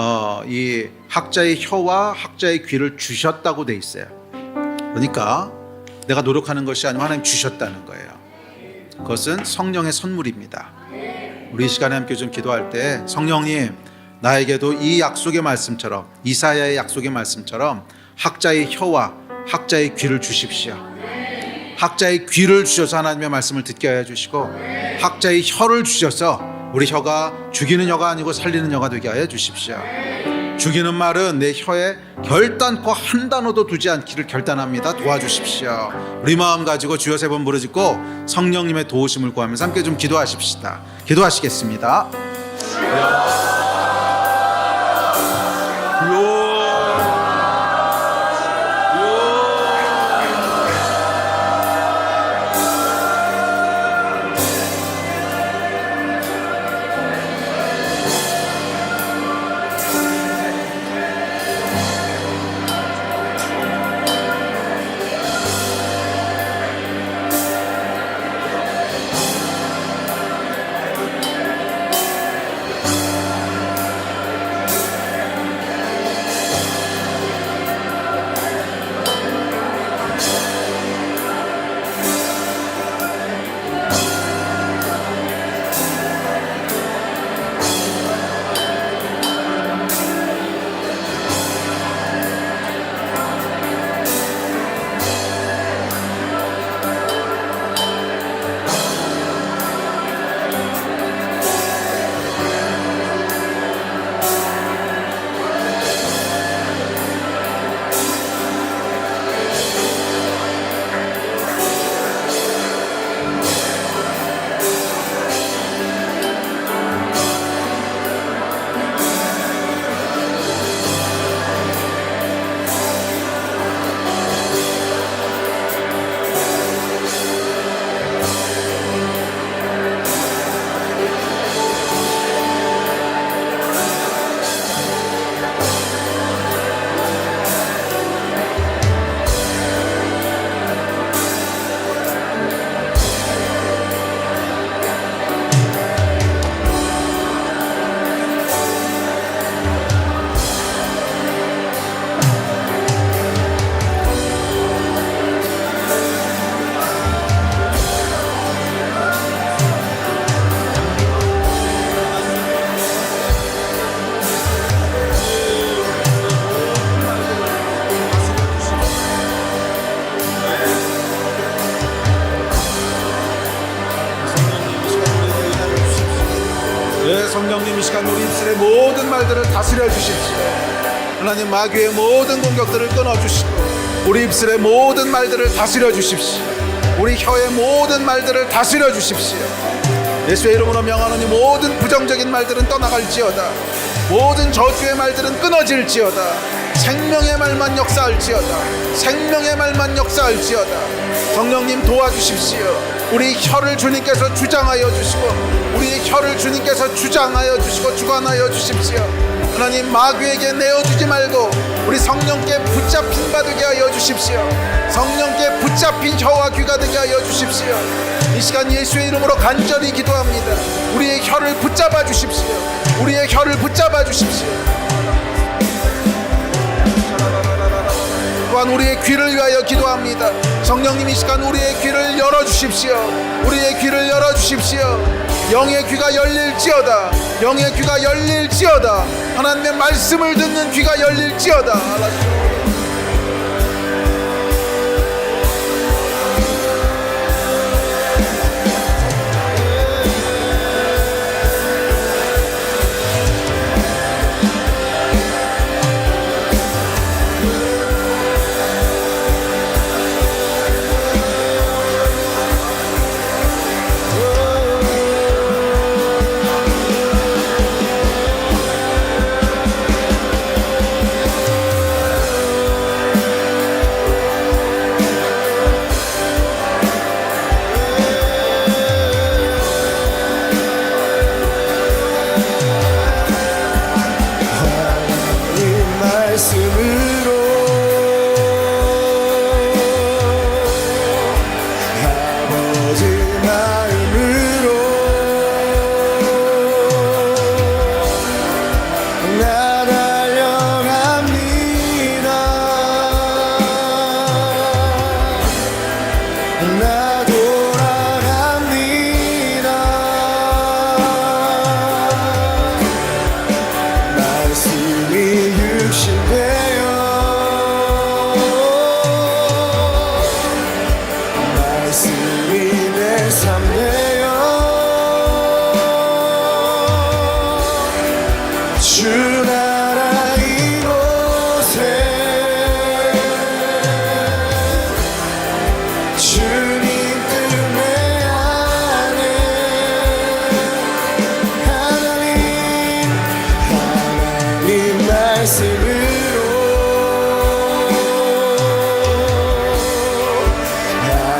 이 학자의 혀와 학자의 귀를 주셨다고 돼 있어요. 그러니까 내가 노력하는 것이 아니고 하나님 주셨다는 거예요. 그것은 성령의 선물입니다. 우리 이 시간에 함께 좀 기도할 때 성령님, 나에게도 이 약속의 말씀처럼, 이사야의 약속의 말씀처럼 학자의 혀와 학자의 귀를 주십시오. 학자의 귀를 주셔서 하나님의 말씀을 듣게 하여 주시고 학자의 혀를 주셔서 우리 혀가 죽이는 혀가 아니고 살리는 혀가 되게 하여 주십시오. 죽이는 말은 내 혀에 결단코 한 단어도 두지 않기를 결단합니다. 도와주십시오. 우리 마음 가지고 주여 세 번 부르짖고 성령님의 도우심을 구하면서 함께 좀 기도하십시다. 기도하시겠습니다. 성령님 이 시간 우리 입술의 모든 말들을 다스려 주십시오. 하나님 마귀의 모든 공격들을 끊어주시고 우리 입술의 모든 말들을 다스려 주십시오. 우리 혀의 모든 말들을 다스려 주십시오. 예수의 이름으로 명하노니 모든 부정적인 말들은 떠나갈지어다. 모든 저주의 말들은 끊어질지어다. 생명의 말만 역사할지어다. 생명의 말만 역사할지어다. 성령님 도와주십시오. 우리 혀를 주님께서 주장하여 주시고 우리의 혀를 주님께서 주장하여 주시고 주관하여 주십시오. 하나님 마귀에게 내어주지 말고 우리 성령께 붙잡힌 바 되게 하여 주십시오. 성령께 붙잡힌 혀와 귀가 되게 하여 주십시오. 이 시간 예수의 이름으로 간절히 기도합니다. 우리의 혀를 붙잡아 주십시오. 우리의 혀를 붙잡아 주십시오. 또한 우리의 귀를 위하여 기도합니다. 성령님 이 시간 우리의 귀를 열어주십시오. 우리의 귀를 열어주십시오. 영의 귀가 열릴지어다. 영의 귀가 열릴지어다. 하나님의 말씀을 듣는 귀가 열릴지어다.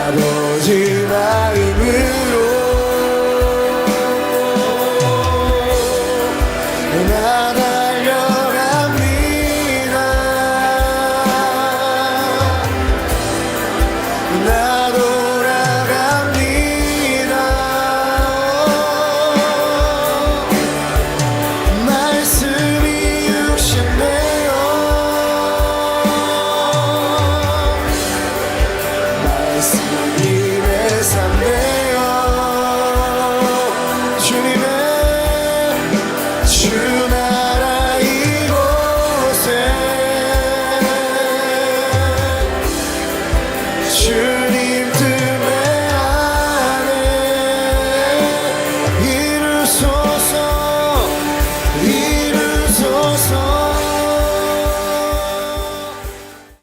아버지